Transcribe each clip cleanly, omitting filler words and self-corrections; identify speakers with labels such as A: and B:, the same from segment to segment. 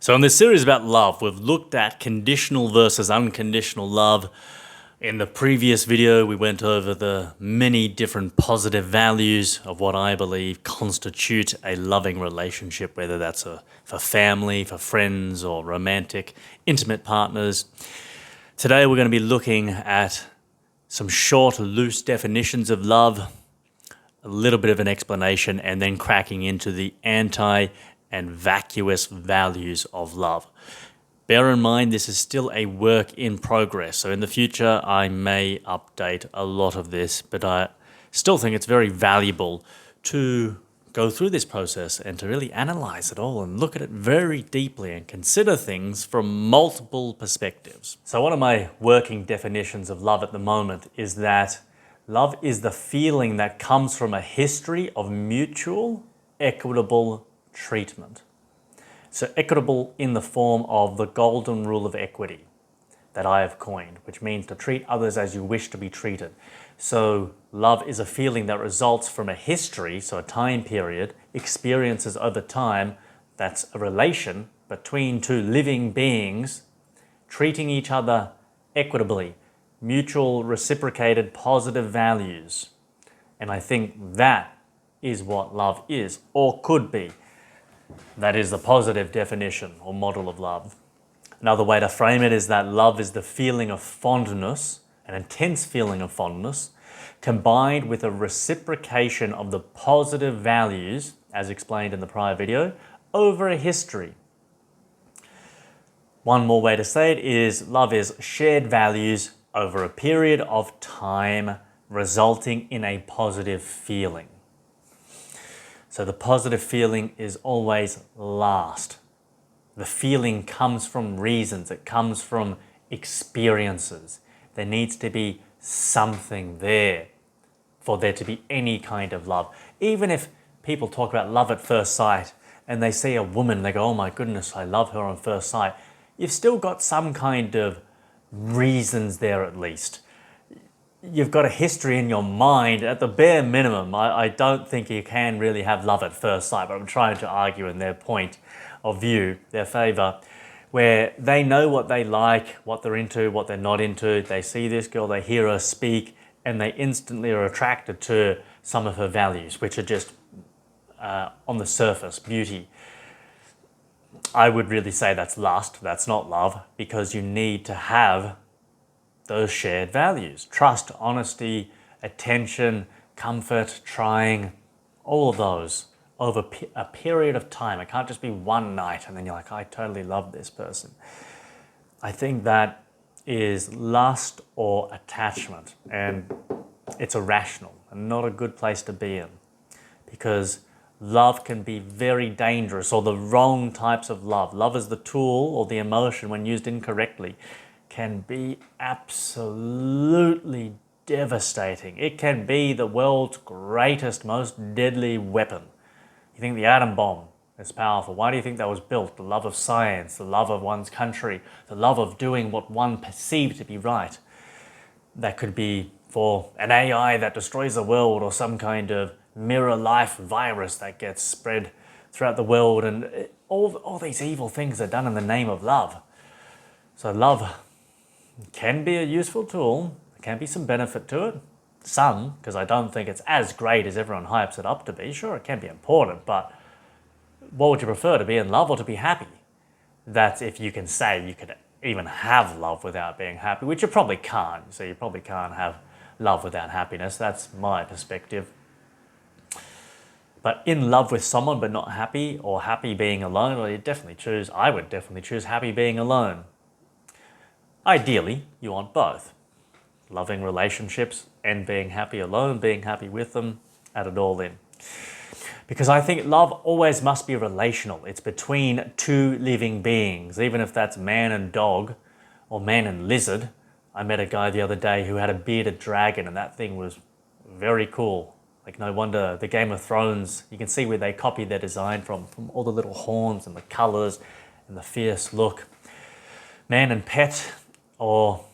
A: So in this series about love, we've looked at conditional versus unconditional love. In the previous video, we went over the many different positive values of what I believe constitute a loving relationship, whether that's for family, for friends, or romantic, intimate partners. Today we're going to be looking at some short, loose definitions of love, a little bit of an explanation, and then cracking into the anti- and vacuous values of love. Bear in mind, this is still a work in progress. So in the future, I may update a lot of this, but I still think it's very valuable to go through this process and to really analyze it all and look at it very deeply and consider things from multiple perspectives. So one of my working definitions of love at the moment is that love is the feeling that comes from a history of mutual, equitable treatment. So equitable in the form of the golden rule of equity that I have coined, which means to treat others as you wish to be treated. So love is a feeling that results from a history, so a time period, experiences over time, that's a relation between two living beings treating each other equitably, mutual reciprocated positive values. And I think that is what love is, or could be. That is the positive definition or model of love. Another way to frame it is that love is the feeling of fondness, an intense feeling of fondness, combined with a reciprocation of the positive values, as explained in the prior video, over a history. One more way to say it is love is shared values over a period of time, resulting in a positive feeling. So the positive feeling is always last. The feeling comes from reasons, it comes from experiences. There needs to be something there for there to be any kind of love. Even if people talk about love at first sight and they see a woman, they go, oh my goodness, I love her on first sight. You've still got some kind of reasons there at least. You've got a history in your mind at the bare minimum. I don't think you can really have love at first sight, but I'm trying to argue in their point of view, their favor, where they know what they like, what they're into, what they're not into. They see this girl, they hear her speak, and they instantly are attracted to some of her values, which are just on the surface, beauty. I would really say that's lust, that's not love, because you need to have those shared values. Trust, honesty, attention, comfort, trying, all of those over a period of time. It can't just be one night and then you're like, I totally love this person. I think that is lust or attachment, and it's irrational and not a good place to be in, because love can be very dangerous, or the wrong types of love. Love is the tool or the emotion, when used incorrectly, can be absolutely devastating. It can be the world's greatest, most deadly weapon. You think the atom bomb is powerful. Why do you think that was built? The love of science, the love of one's country, the love of doing what one perceived to be right. That could be for an AI that destroys the world, or some kind of mirror life virus that gets spread throughout the world, and all these evil things are done in the name of love. So love can be a useful tool. There can be some benefit to it. Some, because I don't think it's as great as everyone hypes it up to be. Sure, it can be important, but what would you prefer, to be in love or to be happy? That's if you can say you could even have love without being happy, which you probably can't. So you probably can't have love without happiness. That's my perspective. But in love with someone but not happy, or happy being alone, well, I would definitely choose happy being alone. Ideally, you want both. Loving relationships and being happy alone, being happy with them, add it all in. Because I think love always must be relational. It's between two living beings, even if that's man and dog or man and lizard. I met a guy the other day who had a bearded dragon, and that thing was very cool. Like, no wonder the Game of Thrones, you can see where they copied their design from all the little horns and the colors and the fierce look. Man and pet, or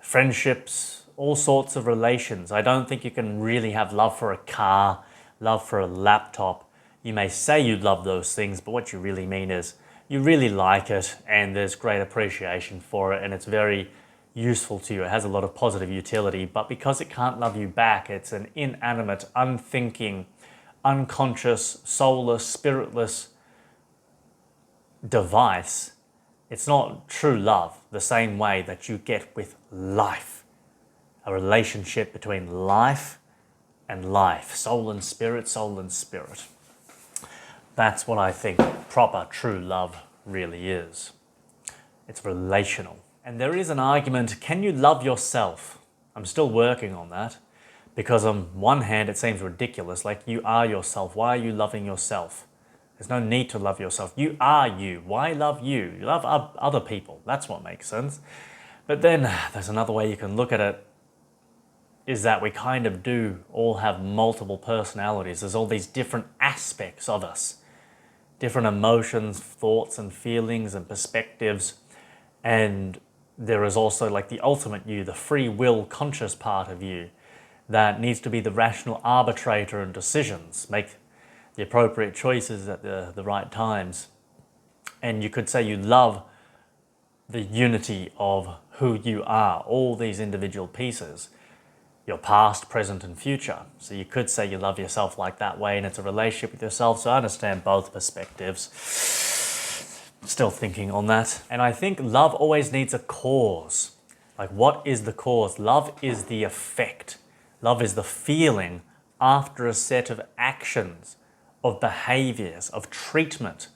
A: friendships, all sorts of relations. I don't think you can really have love for a car, love for a laptop. You may say you love those things, but what you really mean is you really like it and there's great appreciation for it and it's very useful to you. It has a lot of positive utility, but because it can't love you back, it's an inanimate, unthinking, unconscious, soulless, spiritless device. It's not true love the same way that you get with life. A relationship between life and life, soul and spirit, soul and spirit. That's what I think proper true love really is. It's relational. And there is an argument, can you love yourself? I'm still working on that because on one hand it seems ridiculous, like you are yourself. Why are you loving yourself? There's no need to love yourself. You are you. Why love you? You love other people. That's what makes sense. But then there's another way you can look at it, is that we kind of do all have multiple personalities. There's all these different aspects of us, different emotions, thoughts and feelings and perspectives. And there is also like the ultimate you, the free will conscious part of you that needs to be the rational arbitrator in decisions, make the appropriate choices at the right times. And you could say you love the unity of who you are, all these individual pieces, your past, present and future. So you could say you love yourself like that way and it's a relationship with yourself. So I understand both perspectives. Still thinking on that. And I think love always needs a cause. Like what is the cause? Love is the effect. Love is the feeling after a set of actions, of behaviors, of treatment,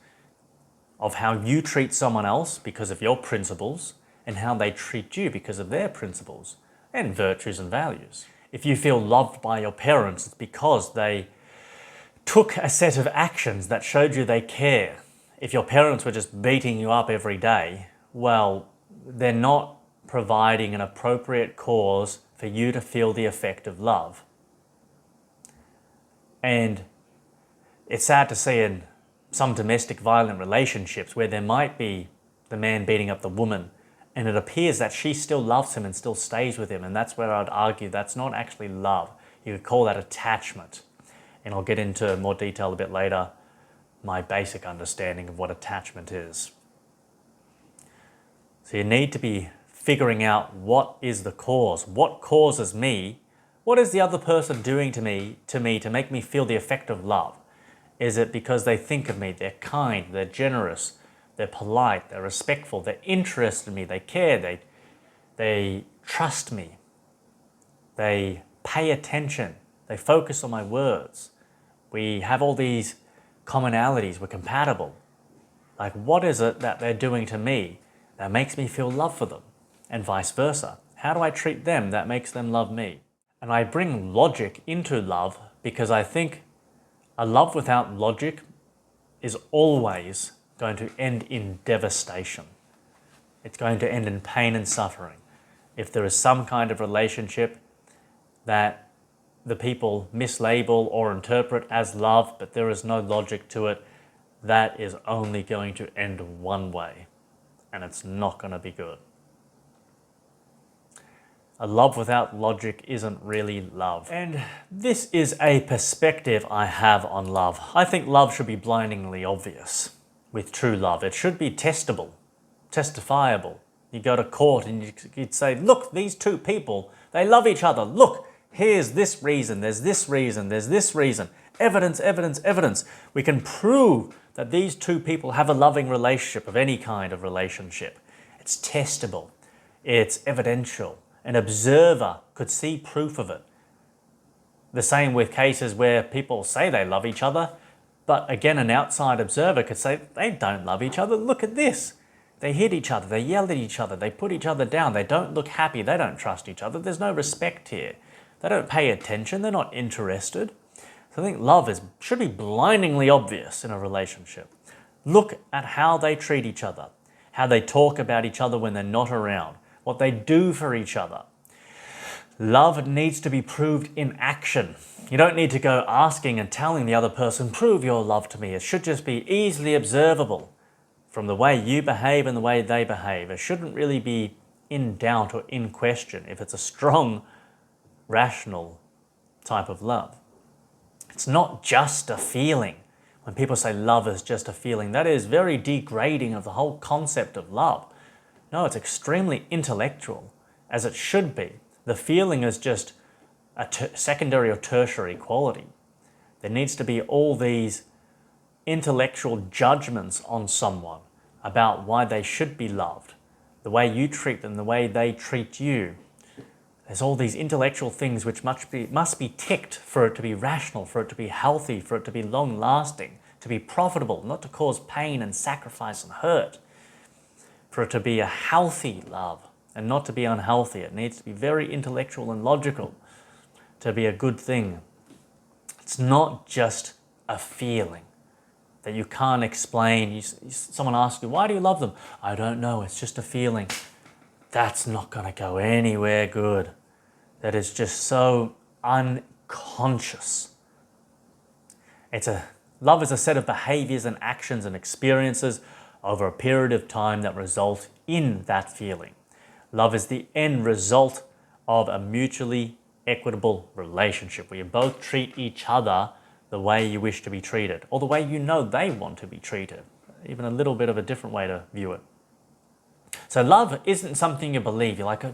A: of how you treat someone else because of your principles and how they treat you because of their principles and virtues and values. If you feel loved by your parents, it's because they took a set of actions that showed you they care. If your parents were just beating you up every day, well, they're not providing an appropriate cause for you to feel the effect of love. And it's sad to see in some domestic violent relationships where there might be the man beating up the woman and it appears that she still loves him and still stays with him, and that's where I'd argue that's not actually love. You could call that attachment. And I'll get into more detail a bit later, my basic understanding of what attachment is. So you need to be figuring out what is the cause. What causes me? What is the other person doing to me to make me feel the effect of love? Is it because they think of me, they're kind, they're generous, they're polite, they're respectful, they're interested in me, they care, they trust me, they pay attention, they focus on my words. We have all these commonalities, we're compatible. Like what is it that they're doing to me that makes me feel love for them? And vice versa. How do I treat them that makes them love me? And I bring logic into love because I think a love without logic is always going to end in devastation. It's going to end in pain and suffering. If there is some kind of relationship that the people mislabel or interpret as love, but there is no logic to it, that is only going to end one way, and it's not going to be good. A love without logic isn't really love. And this is a perspective I have on love. I think love should be blindingly obvious with true love. It should be testable, testifiable. You go to court and you'd say, look, these two people, they love each other. Look, here's this reason, there's this reason, there's this reason. Evidence, evidence, evidence. We can prove that these two people have a loving relationship of any kind of relationship. It's testable. It's evidential. An observer could see proof of it. The same with cases where people say they love each other, but again, an outside observer could say they don't love each other. Look at this. They hit each other, they yell at each other, they put each other down, they don't look happy, they don't trust each other. There's no respect here. They don't pay attention, they're not interested. So I think love should be blindingly obvious in a relationship. Look at how they treat each other, how they talk about each other when they're not around, what they do for each other. Love needs to be proved in action. You don't need to go asking and telling the other person, prove your love to me. It should just be easily observable from the way you behave and the way they behave. It shouldn't really be in doubt or in question if it's a strong, rational type of love. It's not just a feeling. When people say love is just a feeling, that is very degrading of the whole concept of love. No, it's extremely intellectual, as it should be. The feeling is just a secondary or tertiary quality. There needs to be all these intellectual judgments on someone about why they should be loved, the way you treat them, the way they treat you. There's all these intellectual things which must be ticked for it to be rational, for it to be healthy, for it to be long-lasting, to be profitable, not to cause pain and sacrifice and hurt, for it to be a healthy love and not to be unhealthy. It needs to be very intellectual and logical to be a good thing. It's not just a feeling that you can't explain. Someone asks you, why do you love them? I don't know, it's just a feeling. That's not going to go anywhere good. That is just so unconscious. Love is a set of behaviors and actions and experiences over a period of time that result in that feeling. Love is the end result of a mutually equitable relationship where you both treat each other the way you wish to be treated, or the way you know they want to be treated. Even a little bit of a different way to view it. So love isn't something you believe. You're like,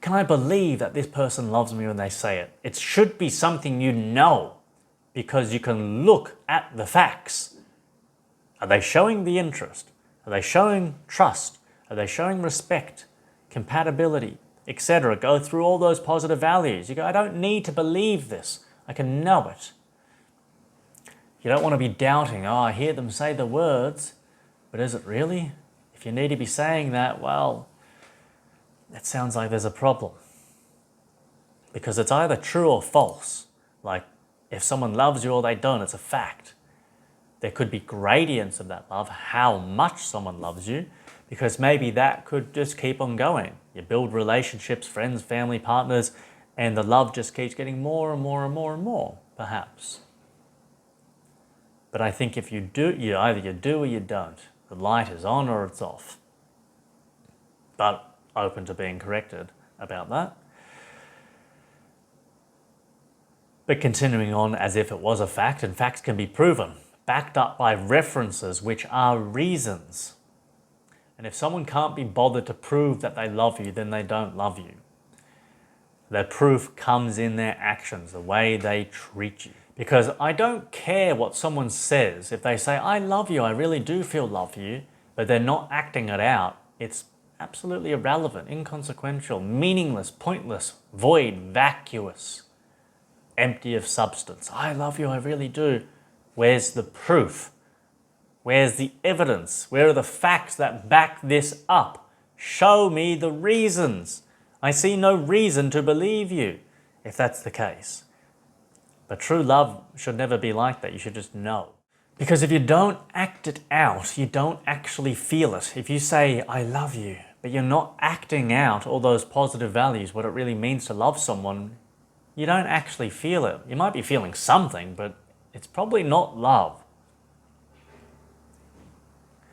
A: can I believe that this person loves me when they say it? It should be something you know, because you can look at the facts. Are they showing the interest? Are they showing trust? Are they showing respect, compatibility, etc.? Go through all those positive values. You go, I don't need to believe this. I can know it. You don't want to be doubting, oh, I hear them say the words, but is it really? If you need to be saying that, well, it sounds like there's a problem. Because it's either true or false. Like, if someone loves you or they don't, it's a fact. There could be gradients of that love, how much someone loves you, because maybe that could just keep on going. You build relationships, friends, family, partners, and the love just keeps getting more and more and more and more, perhaps. But I think if you do, either you do or you don't. The light is on or it's off. But open to being corrected about that. But continuing on as if it was a fact, and facts can be proven, backed up by references which are reasons. And if someone can't be bothered to prove that they love you, then they don't love you. Their proof comes in their actions, the way they treat you. Because I don't care what someone says. If they say, I love you, I really do feel love for you, but they're not acting it out, it's absolutely irrelevant, inconsequential, meaningless, pointless, void, vacuous, empty of substance. I love you, I really do. Where's the proof? Where's the evidence? Where are the facts that back this up? Show me the reasons. I see no reason to believe you, if that's the case. But true love should never be like that. You should just know. Because if you don't act it out, you don't actually feel it. If you say, I love you, but you're not acting out all those positive values, what it really means to love someone, you don't actually feel it. You might be feeling something, but it's probably not love.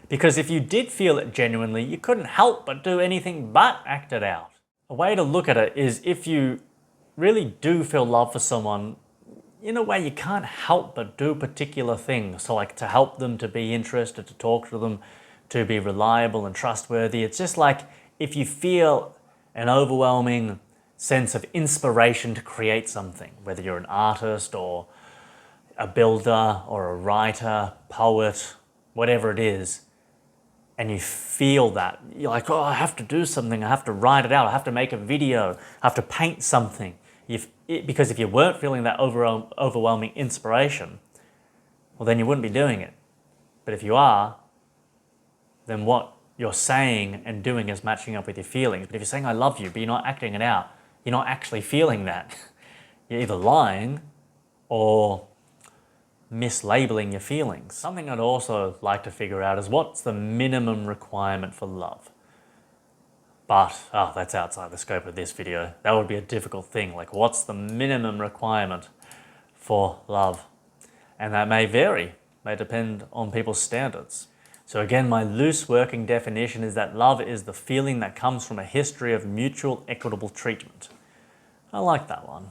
A: Because if you did feel it genuinely, you couldn't help but do anything but act it out. A way to look at it is if you really do feel love for someone, in a way you can't help but do particular things. So like to help them, to be interested, to talk to them, to be reliable and trustworthy. It's just like if you feel an overwhelming sense of inspiration to create something, whether you're an artist or a builder or a writer, poet, whatever it is, and you feel that, you're like, oh, I have to do something, I have to write it out, I have to make a video, I have to paint something. Because if you weren't feeling that overwhelming inspiration, well, then you wouldn't be doing it. But if you are, then what you're saying and doing is matching up with your feelings. But if you're saying, I love you, but you're not acting it out, you're not actually feeling that. You're either lying or mislabeling your feelings. Something I'd also like to figure out is what's the minimum requirement for love? But, that's outside the scope of this video. That would be a difficult thing. Like, what's the minimum requirement for love? And that may vary, may depend on people's standards. So again, my loose working definition is that love is the feeling that comes from a history of mutual equitable treatment. I like that one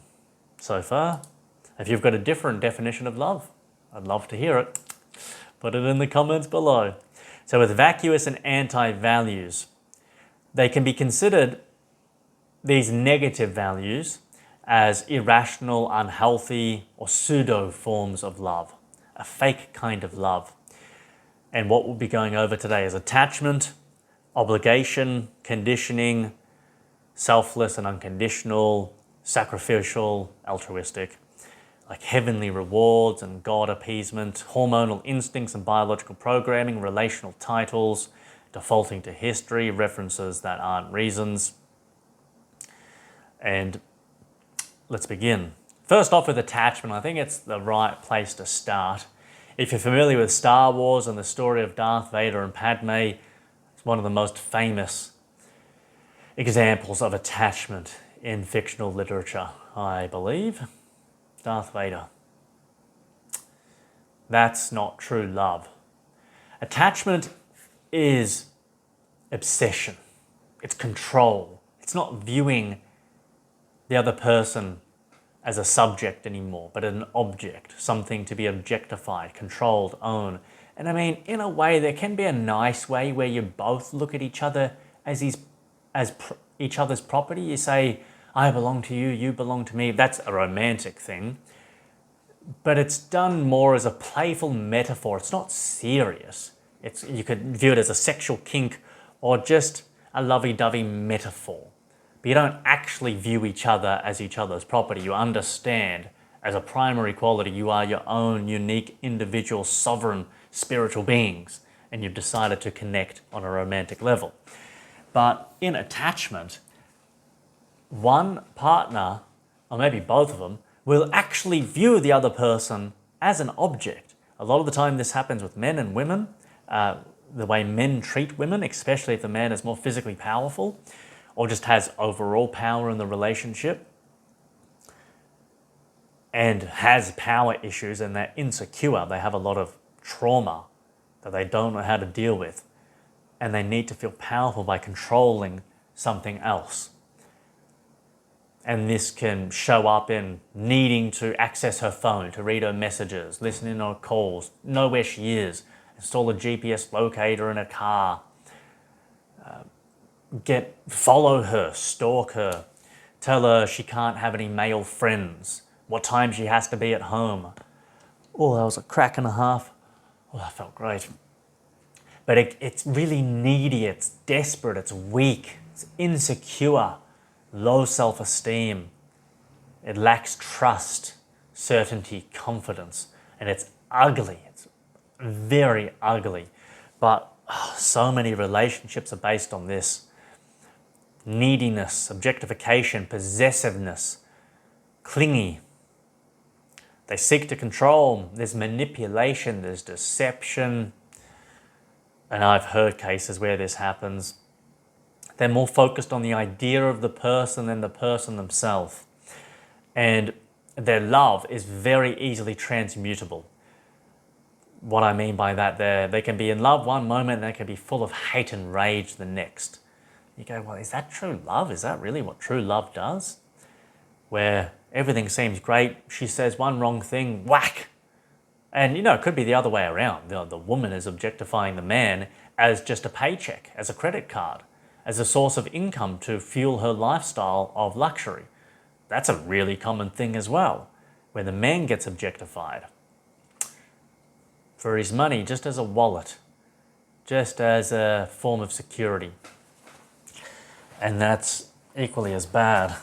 A: so far. If you've got a different definition of love, I'd love to hear it. Put it in the comments below. So with vacuous and anti-values, they can be considered, these negative values, as irrational, unhealthy, or pseudo forms of love, a fake kind of love. And what we'll be going over today is attachment, obligation, conditioning, selfless and unconditional, sacrificial, altruistic, like heavenly rewards and God appeasement, hormonal instincts and biological programming, relational titles, defaulting to history, references that aren't reasons. And let's begin. First off with attachment, I think it's the right place to start. If you're familiar with Star Wars and the story of Darth Vader and Padme, it's one of the most famous examples of attachment in fictional literature, I believe. Darth Vader. That's not true love. Attachment is obsession. It's control. It's not viewing the other person as a subject anymore, but an object, something to be objectified, controlled, owned. And I mean, in a way, there can be a nice way where you both look at each other as each other's property. You say, I belong to you, you belong to me. That's a romantic thing. But it's done more as a playful metaphor. It's not serious. You could view it as a sexual kink or just a lovey-dovey metaphor. But you don't actually view each other as each other's property. You understand as a primary quality you are your own unique, individual, sovereign, spiritual beings, and you've decided to connect on a romantic level. But in attachment, one partner, or maybe both of them, will actually view the other person as an object. A lot of the time this happens with men and women, the way men treat women, especially if the man is more physically powerful or just has overall power in the relationship and has power issues and they're insecure. They have a lot of trauma that they don't know how to deal with, and they need to feel powerful by controlling something else. And this can show up in needing to access her phone, to read her messages, listen in on her calls, know where she is, install a GPS locator in a car, follow her, stalk her, tell her she can't have any male friends, what time she has to be at home. Oh, that was a crack and a half. Oh, that felt great. But it's really needy, it's desperate, it's weak, it's insecure, low self-esteem. It lacks trust, certainty, confidence, and it's ugly. It's very ugly. But so many relationships are based on this. Neediness, objectification, possessiveness, clingy. They seek to control. There's manipulation, there's deception. And I've heard cases where this happens. They're more focused on the idea of the person than the person themselves. And their love is very easily transmutable. What I mean by that, they can be in love one moment and they can be full of hate and rage the next. You go, well, is that true love? Is that really what true love does? Where everything seems great, she says one wrong thing, whack! And it could be the other way around. The woman is objectifying the man as just a paycheck, as a credit card, as a source of income to fuel her lifestyle of luxury. That's a really common thing as well, where the man gets objectified for his money, just as a wallet, just as a form of security. And that's equally as bad.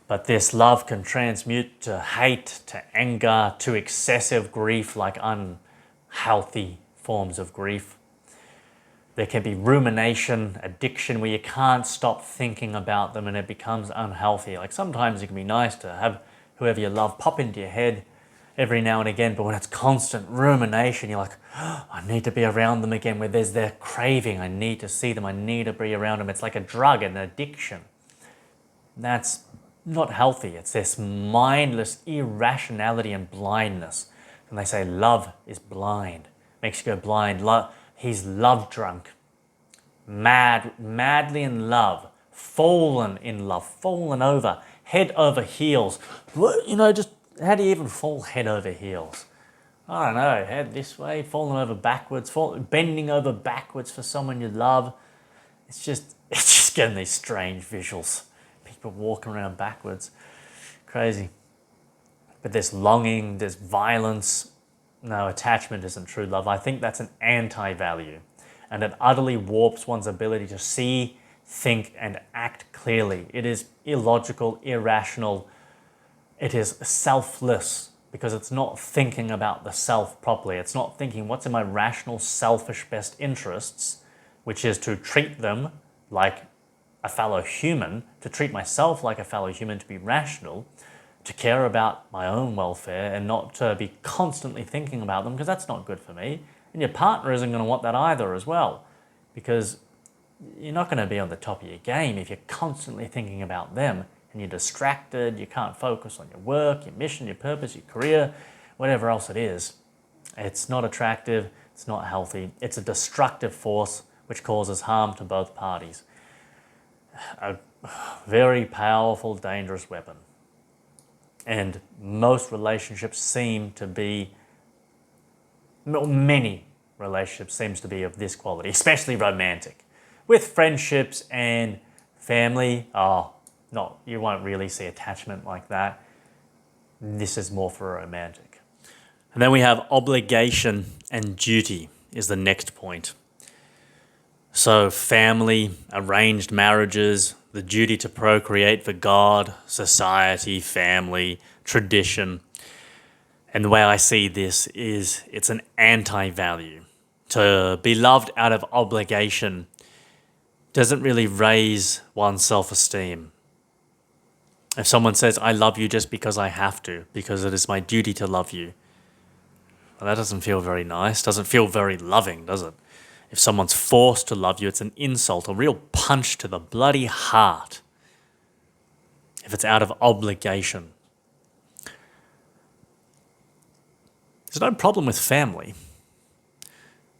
A: But this love can transmute to hate, to anger, to excessive grief, like unhealthy forms of grief. There can be rumination, addiction, where you can't stop thinking about them and it becomes unhealthy. Like sometimes it can be nice to have whoever you love pop into your head every now and again, but when it's constant rumination, you're like, oh, I need to be around them again, where there's their craving, I need to see them, I need to be around them. It's like a drug, an addiction. That's not healthy. It's this mindless irrationality and blindness. And they say love is blind, makes you go blind. He's love drunk, madly in love, fallen in love, fallen over, head over heels. Just how do you even fall head over heels? I don't know, head this way, falling over backwards, bending over backwards for someone you love. It's just getting these strange visuals. People walking around backwards. Crazy. But there's longing, there's violence. No, attachment isn't true love. I think that's an anti-value. And it utterly warps one's ability to see, think, and act clearly. It is illogical, irrational. It is selfless because it's not thinking about the self properly. It's not thinking what's in my rational, selfish best interests, which is to treat them like a fellow human, to treat myself like a fellow human, to be rational, to care about my own welfare and not to be constantly thinking about them, because that's not good for me. And your partner isn't going to want that either as well, because you're not going to be on the top of your game if you're constantly thinking about them and you're distracted, you can't focus on your work, your mission, your purpose, your career, whatever else it is. It's not attractive, it's not healthy, it's a destructive force which causes harm to both parties. A very powerful, dangerous weapon. And most relationships seem to be, many relationships seems to be of this quality, especially romantic. With friendships and family, you won't really see attachment like that. This is more for romantic. And then we have obligation and duty is the next point. So family, arranged marriages, the duty to procreate for God, society, family, tradition. And the way I see this is it's an anti-value. To be loved out of obligation doesn't really raise one's self-esteem. If someone says, I love you just because I have to, because it is my duty to love you, well, that doesn't feel very nice, doesn't feel very loving, does it? If someone's forced to love you, it's an insult, a real punch to the bloody heart. If it's out of obligation. There's no problem with family.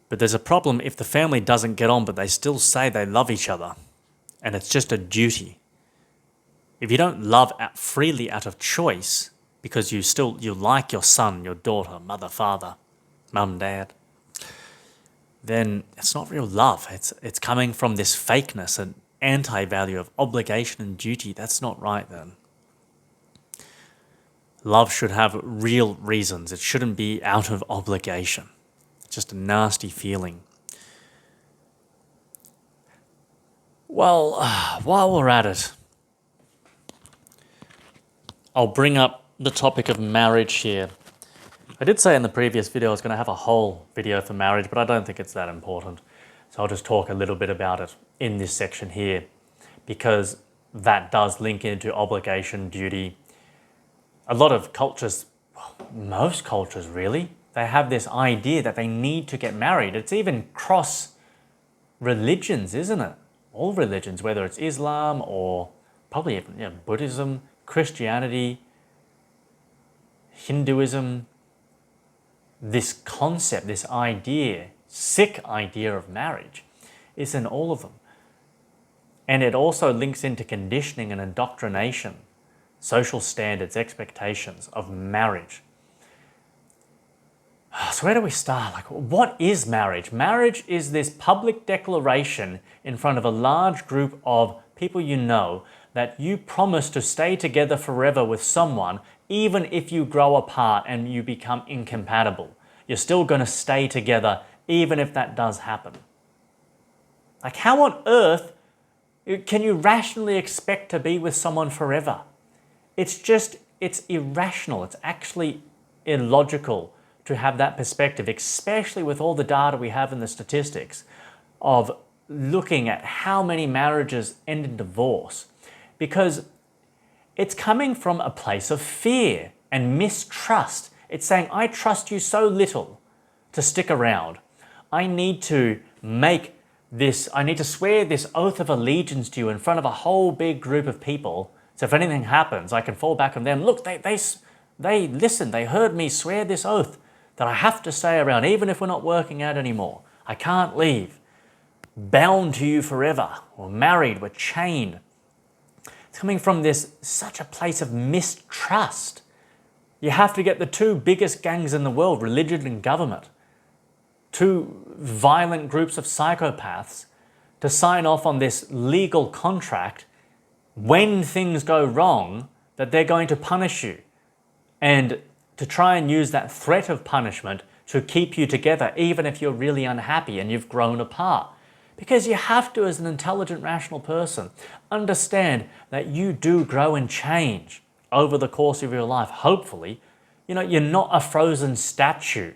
A: But there's a problem if the family doesn't get on, but they still say they love each other. And it's just a duty. If you don't love freely out of choice, because you like your son, your daughter, mother, father, mum, dad, then it's not real love. It's coming from this fakeness and anti-value of obligation and duty. That's not right then. Love should have real reasons. It shouldn't be out of obligation. It's just a nasty feeling. Well, while we're at it, I'll bring up the topic of marriage here. I did say in the previous video I was going to have a whole video for marriage, but I don't think it's that important. So I'll just talk a little bit about it in this section here, because that does link into obligation, duty. A lot of cultures, most cultures really, they have this idea that they need to get married. It's even cross religions, isn't it? All religions, whether it's Islam or probably even Buddhism, Christianity, Hinduism. This concept, this idea, sick idea of marriage is in all of them. And it also links into conditioning and indoctrination, social standards, expectations of marriage. So where do we start? What is marriage? Marriage is this public declaration in front of a large group of people you know that you promise to stay together forever with someone, even if you grow apart and you become incompatible. You're still going to stay together, even if that does happen. How on earth can you rationally expect to be with someone forever? It's irrational. It's actually illogical to have that perspective, especially with all the data we have in the statistics of looking at how many marriages end in divorce. Because it's coming from a place of fear and mistrust. It's saying, I trust you so little to stick around. I need to swear this oath of allegiance to you in front of a whole big group of people. So if anything happens, I can fall back on them. Look, they listened, they heard me swear this oath that I have to stay around, even if we're not working out anymore. I can't leave. Bound to you forever. We're married, we're chained. It's coming from such a place of mistrust. You have to get the two biggest gangs in the world, religion and government, two violent groups of psychopaths, to sign off on this legal contract when things go wrong that they're going to punish you, and to try and use that threat of punishment to keep you together even if you're really unhappy and you've grown apart. Because you have to, as an intelligent, rational person, understand that you do grow and change over the course of your life. Hopefully, you're not a frozen statue.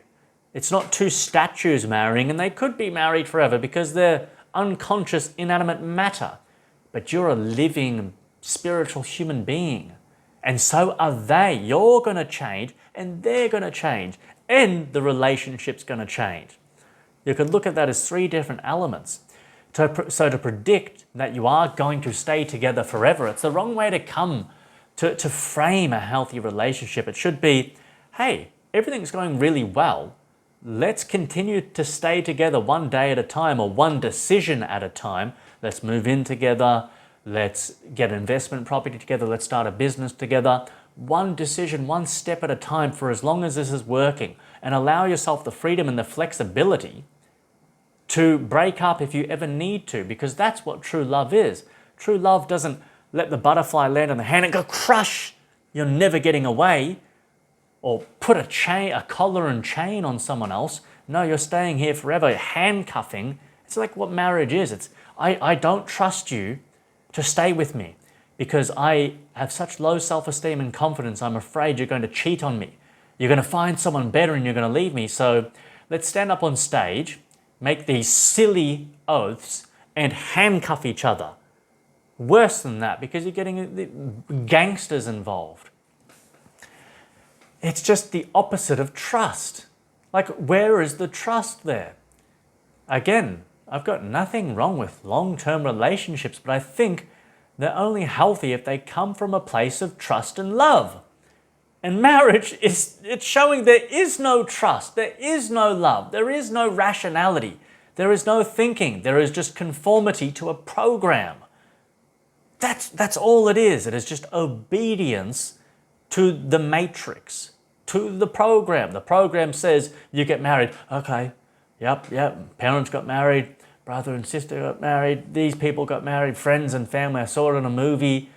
A: It's not two statues marrying, and they could be married forever because they're unconscious, inanimate matter. But you're a living, spiritual human being. And so are they. You're going to change, and they're going to change, and the relationship's going to change. You could look at that as three different elements. So to predict that you are going to stay together forever, it's the wrong way to come to frame a healthy relationship. It should be, hey, everything's going really well. Let's continue to stay together one day at a time, or one decision at a time. Let's move in together. Let's get investment property together. Let's start a business together. One decision, one step at a time for as long as this is working. And allow yourself the freedom and the flexibility to break up if you ever need to, because that's what true love is. True love doesn't let the butterfly land on the hand and go crush, you're never getting away, or put a collar and chain on someone else. No, you're staying here forever, handcuffing. It's like what marriage is. It's, I don't trust you to stay with me because I have such low self-esteem and confidence. I'm afraid you're going to cheat on me. You're going to find someone better and you're going to leave me. So let's stand up on stage, make these silly oaths, and handcuff each other. Worse than that, because you're getting gangsters involved. It's just the opposite of trust. Like, where is the trust there? Again, I've got nothing wrong with long-term relationships, but I think they're only healthy if they come from a place of trust and love. And marriage it's showing there is no trust, there is no love, there is no rationality, there is no thinking, there is just conformity to a program. That's all it is. It is just obedience to the matrix, to the program. The program says you get married. Okay, yep, parents got married, brother and sister got married, these people got married, friends and family. I saw it in a movie,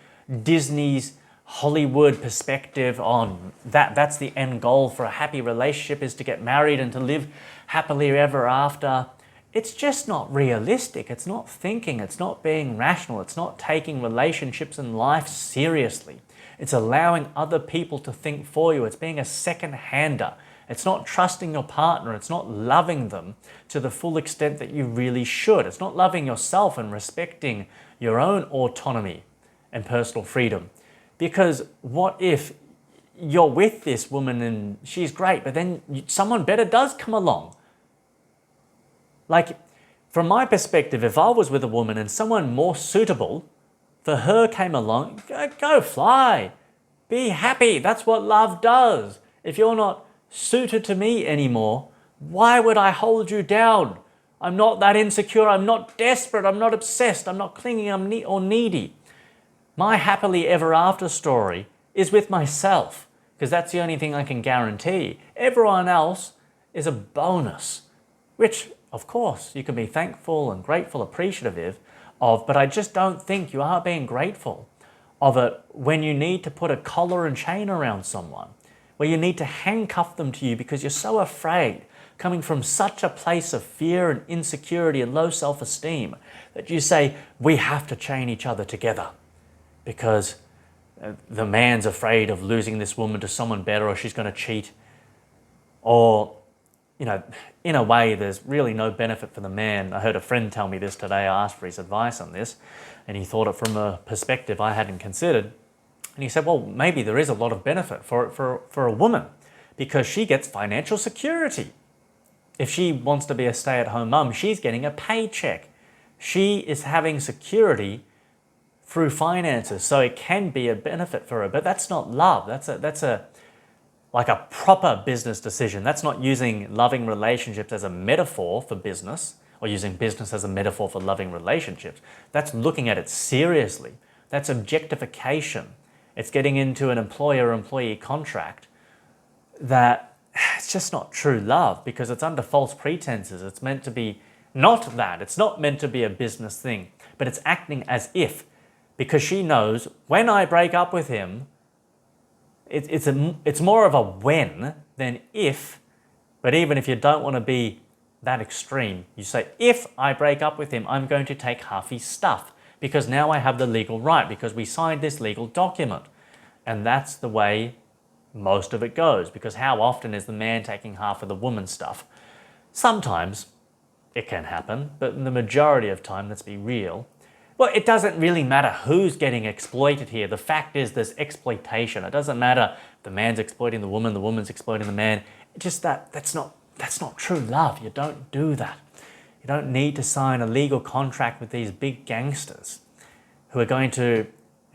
A: Disney's Hollywood perspective on that. That's the end goal for a happy relationship, is to get married and to live happily ever after. It's just not realistic. It's not thinking. It's not being rational. It's not taking relationships and life seriously. It's allowing other people to think for you. It's being a second-hander. It's not trusting your partner. It's not loving them to the full extent that you really should. It's not loving yourself and respecting your own autonomy and personal freedom. Because what if you're with this woman and she's great, but then someone better does come along? Like, from my perspective, if I was with a woman and someone more suitable for her came along, go fly. Be happy. That's what love does. If you're not suited to me anymore, why would I hold you down? I'm not that insecure. I'm not desperate. I'm not obsessed. I'm not clinging or needy. My happily ever after story is with myself, because that's the only thing I can guarantee. Everyone else is a bonus, which, of course, you can be thankful and grateful, appreciative of, but I just don't think you are being grateful of it when you need to put a collar and chain around someone, where you need to handcuff them to you because you're so afraid, coming from such a place of fear and insecurity and low self-esteem, that you say, we have to chain each other together because the man's afraid of losing this woman to someone better, or she's going to cheat. Or, in a way, there's really no benefit for the man. I heard a friend tell me this today. I asked for his advice on this, and he thought it from a perspective I hadn't considered. And he said, well, maybe there is a lot of benefit for a woman, because she gets financial security. If she wants to be a stay-at-home mum, she's getting a paycheck. She is having security through finances, so it can be a benefit for her. But that's not love. That's like a proper business decision. That's not using loving relationships as a metaphor for business, or using business as a metaphor for loving relationships. That's looking at it seriously. That's objectification. It's getting into an employer-employee contract that it's just not true love because it's under false pretenses. It's meant to be not that. It's not meant to be a business thing, but it's acting as if, because she knows when I break up with him, it's more of a when than if. But even if you don't want to be that extreme, you say, if I break up with him, I'm going to take half his stuff because now I have the legal right because we signed this legal document. And that's the way most of it goes, because how often is the man taking half of the woman's stuff? Sometimes it can happen, but in the majority of time, let's be real. Well, it doesn't really matter who's getting exploited here. The fact is there's exploitation. It doesn't matter if the man's exploiting the woman's exploiting the man. It's just that's not true love. You don't do that. You don't need to sign a legal contract with these big gangsters who are going to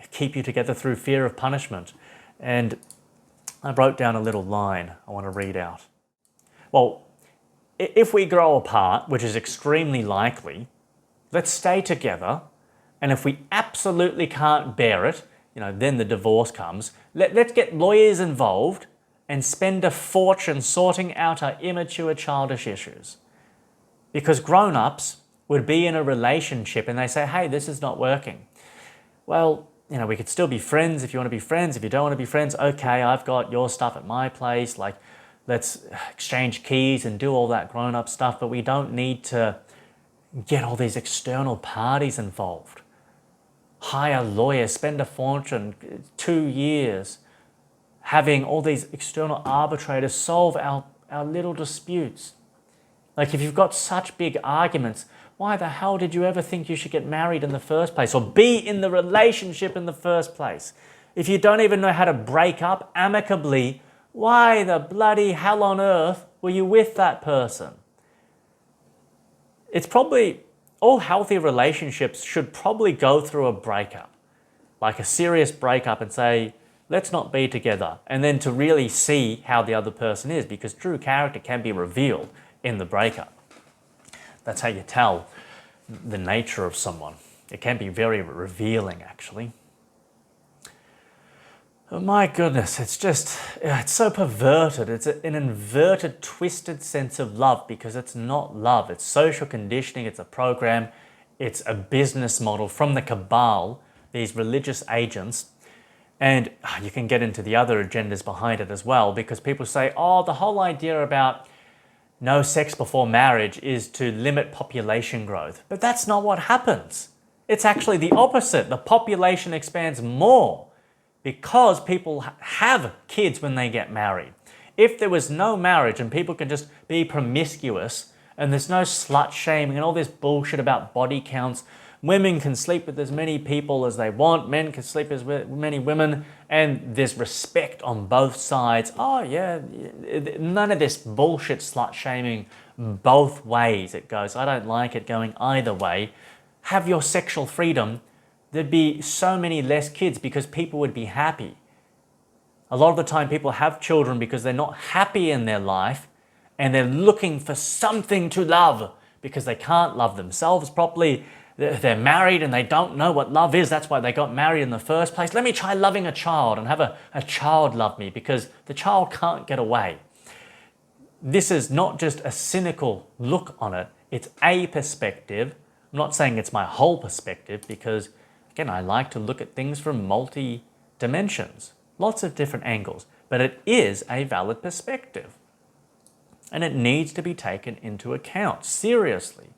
A: keep you together through fear of punishment. And I wrote down a little line I want to read out. Well, if we grow apart, which is extremely likely, let's stay together. And if we absolutely can't bear it, then the divorce comes. Let's get lawyers involved and spend a fortune sorting out our immature childish issues. Because grown-ups would be in a relationship and they say, hey, this is not working. Well, we could still be friends if you want to be friends. If you don't want to be friends, okay, I've got your stuff at my place. Like, let's exchange keys and do all that grown-up stuff, but we don't need to get all these external parties involved. Hire lawyers, spend a fortune, 2 years, having all these external arbitrators solve our little disputes. Like, if you've got such big arguments, why the hell did you ever think you should get married in the first place or be in the relationship in the first place? If you don't even know how to break up amicably, why the bloody hell on earth were you with that person? It's probably, all healthy relationships should probably go through a breakup, like a serious breakup, and say, let's not be together. And then to really see how the other person is, because true character can be revealed in the breakup. That's how you tell the nature of someone. It can be very revealing, actually. Oh my goodness, it's so perverted. It's an inverted, twisted sense of love because it's not love. It's social conditioning, it's a program, it's a business model from the cabal, these religious agents. And you can get into the other agendas behind it as well, because people say, oh, the whole idea about no sex before marriage is to limit population growth. But that's not what happens. It's actually the opposite. The population expands more because people have kids when they get married. If there was no marriage and people can just be promiscuous and there's no slut shaming and all this bullshit about body counts, women can sleep with as many people as they want, men can sleep with as many women, and there's respect on both sides. Oh yeah, none of this bullshit slut shaming both ways it goes. I don't like it going either way. Have your sexual freedom. There'd be so many less kids because people would be happy. A lot of the time people have children because they're not happy in their life and they're looking for something to love because they can't love themselves properly. They're married and they don't know what love is. That's why they got married in the first place. Let me try loving a child and have a child love me because the child can't get away. This is not just a cynical look on it. It's a perspective. I'm not saying it's my whole perspective because, again, I like to look at things from multi-dimensions, lots of different angles, but it is a valid perspective. And it needs to be taken into account, seriously.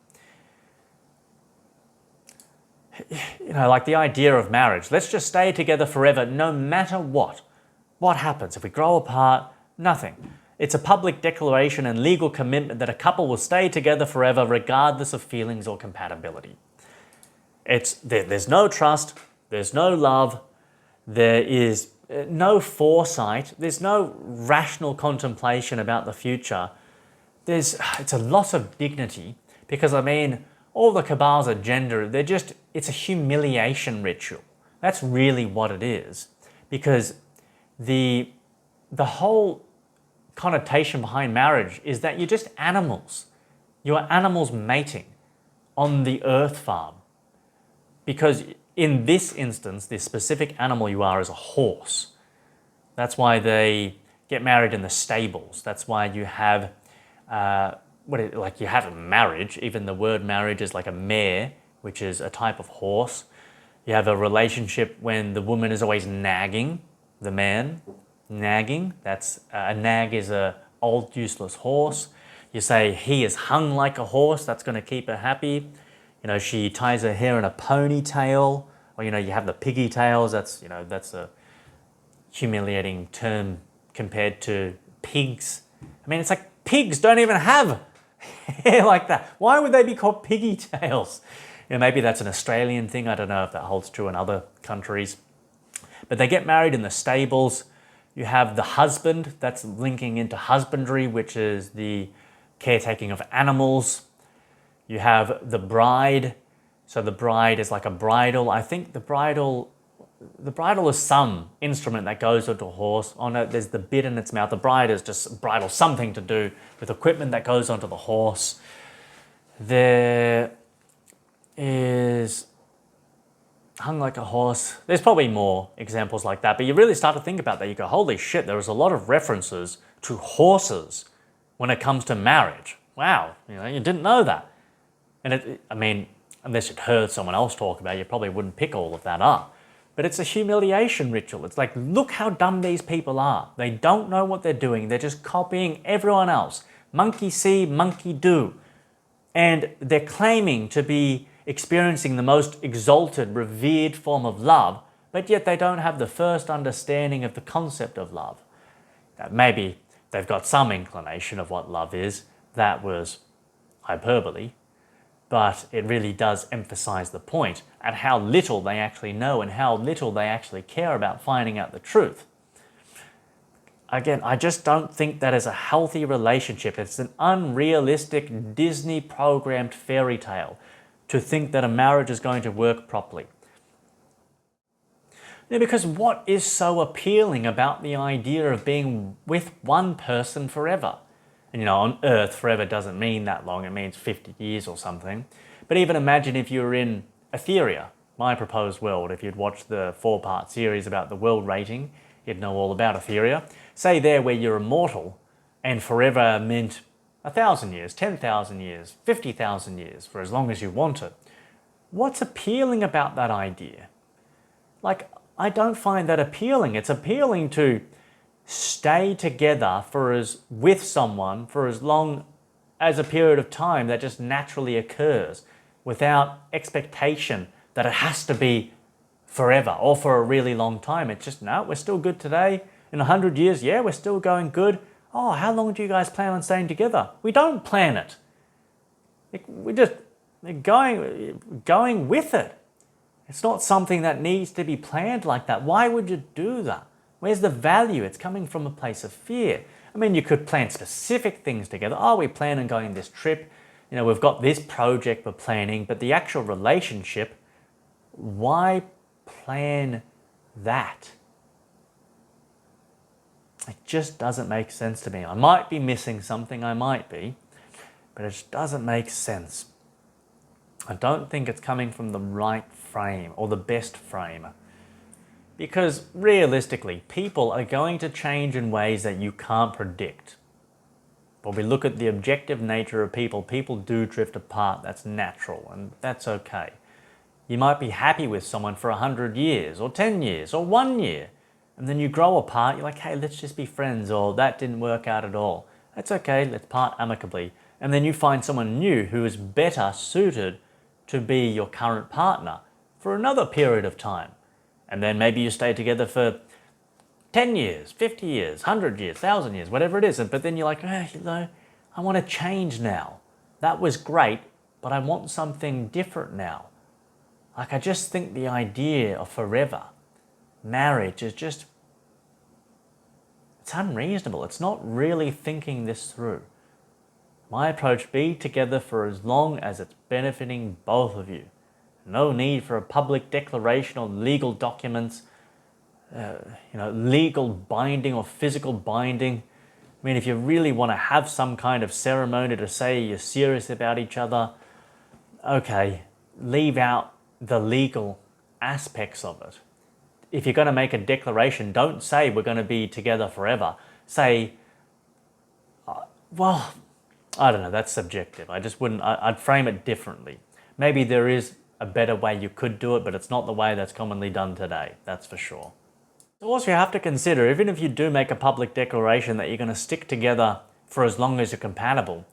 A: Like the idea of marriage. Let's just stay together forever no matter what. What happens? If we grow apart, nothing. It's a public declaration and legal commitment that a couple will stay together forever regardless of feelings or compatibility. There's no trust, there's no love, there is no foresight, there's no rational contemplation about the future. It's a loss of dignity because, all the cabal's agenda, it's a humiliation ritual. That's really what it is. Because the whole connotation behind marriage is that you're just animals. You are animals mating on the earth farm. Because in this instance, this specific animal you are is a horse. That's why they get married in the stables. That's why you have, you have a marriage. Even the word marriage is like a mare, which is a type of horse. You have a relationship when the woman is always nagging the man. Nagging, that's a nag is a old useless horse. You say he is hung like a horse, that's going to keep her happy. She ties her hair in a ponytail, or you have the piggy tails. That's a humiliating term compared to pigs. I mean, it's like pigs don't even have hair like that. Why would they be called piggy tails? Maybe that's an Australian thing. I don't know if that holds true in other countries. But they get married in the stables. You have the husband, that's linking into husbandry, which is the caretaking of animals. You have the bride. So the bride is like a bridle. I think the bridle is some instrument that goes onto a horse. Oh no, there's the bit in its mouth. The bride is just bridle, something to do with equipment that goes onto the horse. There is hung like a horse. There's probably more examples like that, but you really start to think about that. You go, holy shit, there is a lot of references to horses when it comes to marriage. Wow, you didn't know that. And unless you'd heard someone else talk about it, you probably wouldn't pick all of that up. But it's a humiliation ritual. It's like, look how dumb these people are. They don't know what they're doing. They're just copying everyone else. Monkey see, monkey do. And they're claiming to be experiencing the most exalted, revered form of love, but yet they don't have the first understanding of the concept of love. Now, maybe they've got some inclination of what love is. That was hyperbole. But it really does emphasize the point at how little they actually know and how little they actually care about finding out the truth. Again, I just don't think that is a healthy relationship. It's an unrealistic, Disney-programmed fairy tale to think that a marriage is going to work properly. Because what is so appealing about the idea of being with one person forever? And on Earth, forever doesn't mean that long. It means 50 years or something. But even imagine if you were in Etheria, my proposed world. If you'd watched the 4-part series about the world rating, you'd know all about Etheria. Say there where you're immortal, and forever meant 1,000 years, 10,000 years, 50,000 years, for as long as you want it. What's appealing about that idea? I don't find that appealing. It's appealing to stay together with someone for as long as a period of time that just naturally occurs without expectation that it has to be forever or for a really long time. It's just, no, we're still good today. In 100 years, yeah, we're still going good. Oh, how long do you guys plan on staying together? We don't plan it. We're just going with it. It's not something that needs to be planned like that. Why would you do that? Where's the value? It's coming from a place of fear. You could plan specific things together. Oh, we plan on going this trip. We've got this project we're planning, but the actual relationship, why plan that? It just doesn't make sense to me. I might be missing something, but it just doesn't make sense. I don't think it's coming from the right frame or the best frame. Because realistically, people are going to change in ways that you can't predict. When we look at the objective nature of people do drift apart. That's natural, and that's okay. You might be happy with someone for 100 years, or 10 years, or 1 year. And then you grow apart, you're like, hey, let's just be friends, or that didn't work out at all. That's okay, let's part amicably. And then you find someone new who is better suited to be your current partner for another period of time. And then maybe you stay together for 10 years, 50 years, 100 years, 1,000 years, whatever it is. But then you're like, I want to change now. That was great, but I want something different now. I just think the idea of forever marriage is just, it's unreasonable. It's not really thinking this through. My approach, be together for as long as it's benefiting both of you. No need for a public declaration or legal documents, legal binding or physical binding. If you really want to have some kind of ceremony to say you're serious about each other, okay, leave out the legal aspects of it. If you're going to make a declaration, don't say we're going to be together forever. say, well, I don't know, that's subjective. I just wouldn't, I'd frame it differently. Maybe there is a better way you could do it, but it's not the way that's commonly done today, that's for sure. Also, you have to consider, even if you do make a public declaration that you're going to stick together for as long as you're compatible,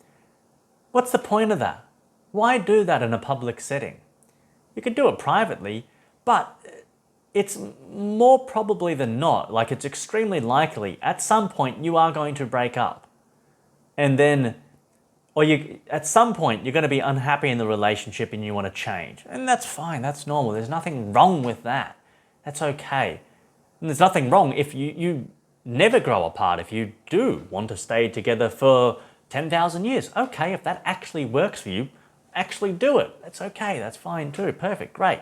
A: what's the point of that? Why do that in a public setting? You could do it privately, but it's more probably than not, like it's extremely likely, at some point you are going to break up. And then, at some point you're going to be unhappy in the relationship and you want to change. And that's fine, that's normal. There's nothing wrong with that. That's okay. And there's nothing wrong if you never grow apart, if you do want to stay together for 10,000 years. Okay, if that actually works for you, actually do it. That's okay, that's fine too. Perfect, great.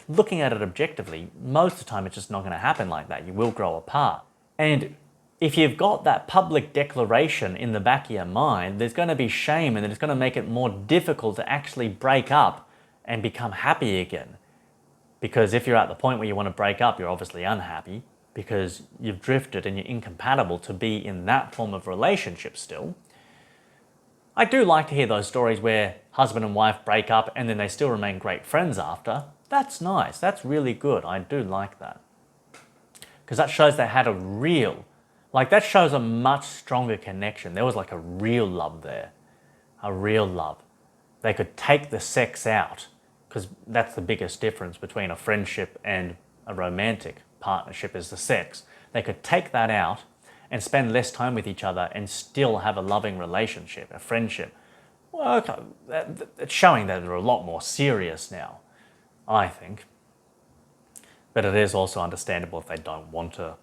A: Looking at it objectively, most of the time it's just not going to happen like that. You will grow apart. And if you've got that public declaration in the back of your mind, there's going to be shame, and then it's going to make it more difficult to actually break up and become happy again. Because if you're at the point where you want to break up, you're obviously unhappy because you've drifted and you're incompatible to be in that form of relationship still. I do like to hear those stories where husband and wife break up and then they still remain great friends after. That's nice. That's really good. I do like that. Because that shows they had a real, that shows a much stronger connection. There was like a real love there. A real love. They could take the sex out, because that's the biggest difference between a friendship and a romantic partnership is the sex. They could take that out and spend less time with each other and still have a loving relationship, a friendship. Well, okay, it's showing that they're a lot more serious now, I think. But it is also understandable if they don't want to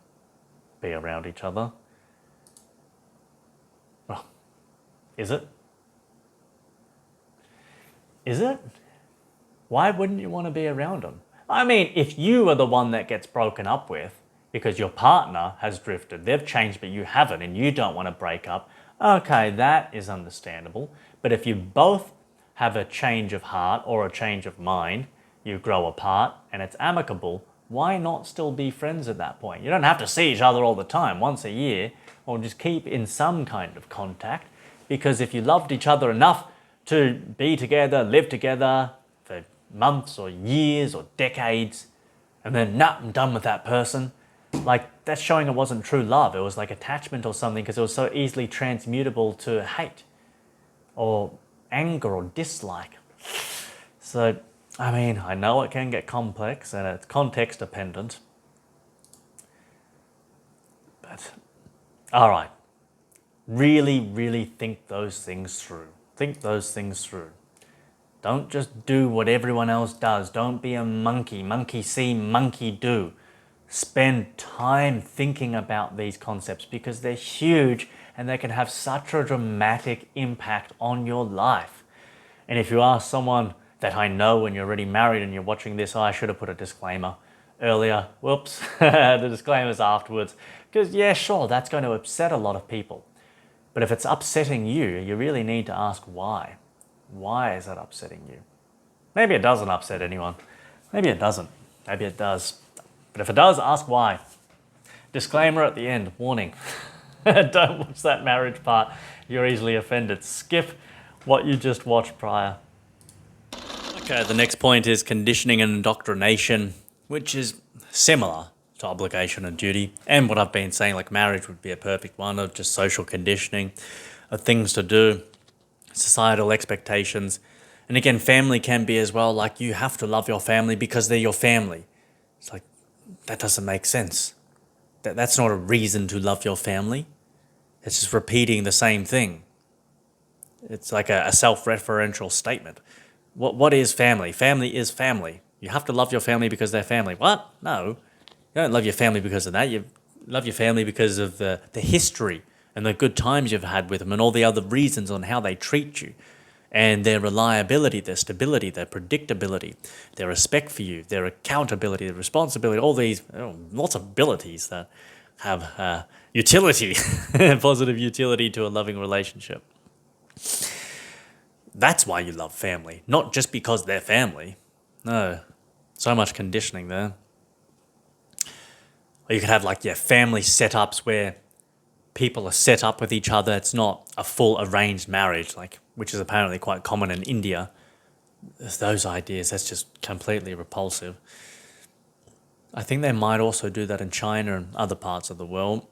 A: be around each other. Well, is it? Is it? Why wouldn't you want to be around them? I mean, if you are the one that gets broken up with because your partner has drifted, they've changed but you haven't, and you don't want to break up, okay, that is understandable. But if you both have a change of heart or a change of mind, you grow apart and it's amicable, why not still be friends at that point? You don't have to see each other all the time, once a year, or just keep in some kind of contact, because if you loved each other enough to be together, live together for months or years or decades, and then, nah, I'm done with that person, that's showing it wasn't true love. It was like attachment or something, because it was so easily transmutable to hate or anger or dislike. So, I mean, I know it can get complex and it's context dependent. But, all right. Really, really think those things through. Think those things through. Don't just do what everyone else does. Don't be a monkey. Monkey see, monkey do. Spend time thinking about these concepts because they're huge and they can have such a dramatic impact on your life. And if you are someone that I know when you're already married and you're watching this, I should have put a disclaimer earlier. Whoops, the disclaimer's afterwards. Because yeah, sure, that's going to upset a lot of people. But if it's upsetting you, you really need to ask why. Why is that upsetting you? Maybe it doesn't upset anyone. Maybe it doesn't. Maybe it does. But if it does, ask why. Disclaimer at the end, warning. Don't watch that marriage part. You're easily offended. Skip what you just watched prior. Okay, the next point is conditioning and indoctrination, which is similar to obligation and duty. And what I've been saying, marriage would be a perfect one of just social conditioning, of things to do, societal expectations. And again, family can be as well, you have to love your family because they're your family. It's that doesn't make sense. That's not a reason to love your family. It's just repeating the same thing. It's like a self-referential statement. What is family? Family is family. You have to love your family because they're family. What? No. You don't love your family because of that. You love your family because of the history and the good times you've had with them and all the other reasons on how they treat you and their reliability, their stability, their predictability, their respect for you, their accountability, their responsibility, all these lots of abilities that have utility, positive utility to a loving relationship. That's why you love family, not just because they're family. No, so much conditioning there. Or you could have family setups where people are set up with each other. It's not a full arranged marriage, like which is apparently quite common in India. Those ideas, that's just completely repulsive. I think they might also do that in China and other parts of the world.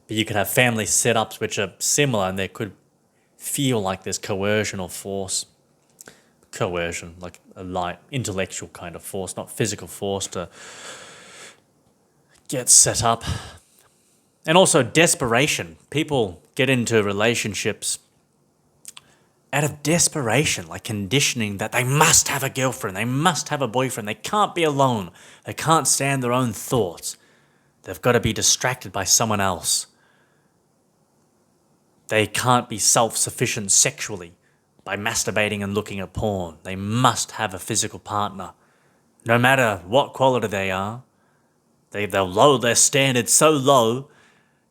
A: But you could have family setups which are similar, and they could feel like there's coercion or force. Coercion, like a light intellectual kind of force, not physical force to get set up. And also desperation. People get into relationships out of desperation, like conditioning that they must have a girlfriend, they must have a boyfriend, they can't be alone, they can't stand their own thoughts. They've got to be distracted by someone else. They can't be self-sufficient sexually by masturbating and looking at porn. They must have a physical partner. No matter what quality they are, they'll lower their standards so low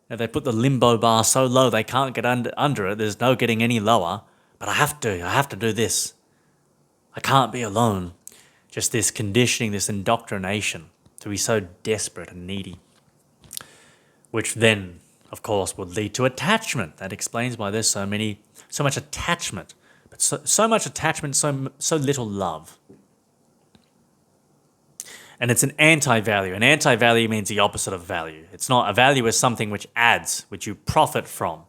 A: that they put the limbo bar so low they can't get under it. There's no getting any lower. But I have to do this. I can't be alone. Just this conditioning, this indoctrination to be so desperate and needy. Which then, of course, would lead to attachment. That explains why there's so much attachment. But so much attachment, so little love. And it's an anti-value. An anti-value means the opposite of value. It's not, a value is something which adds, which you profit from.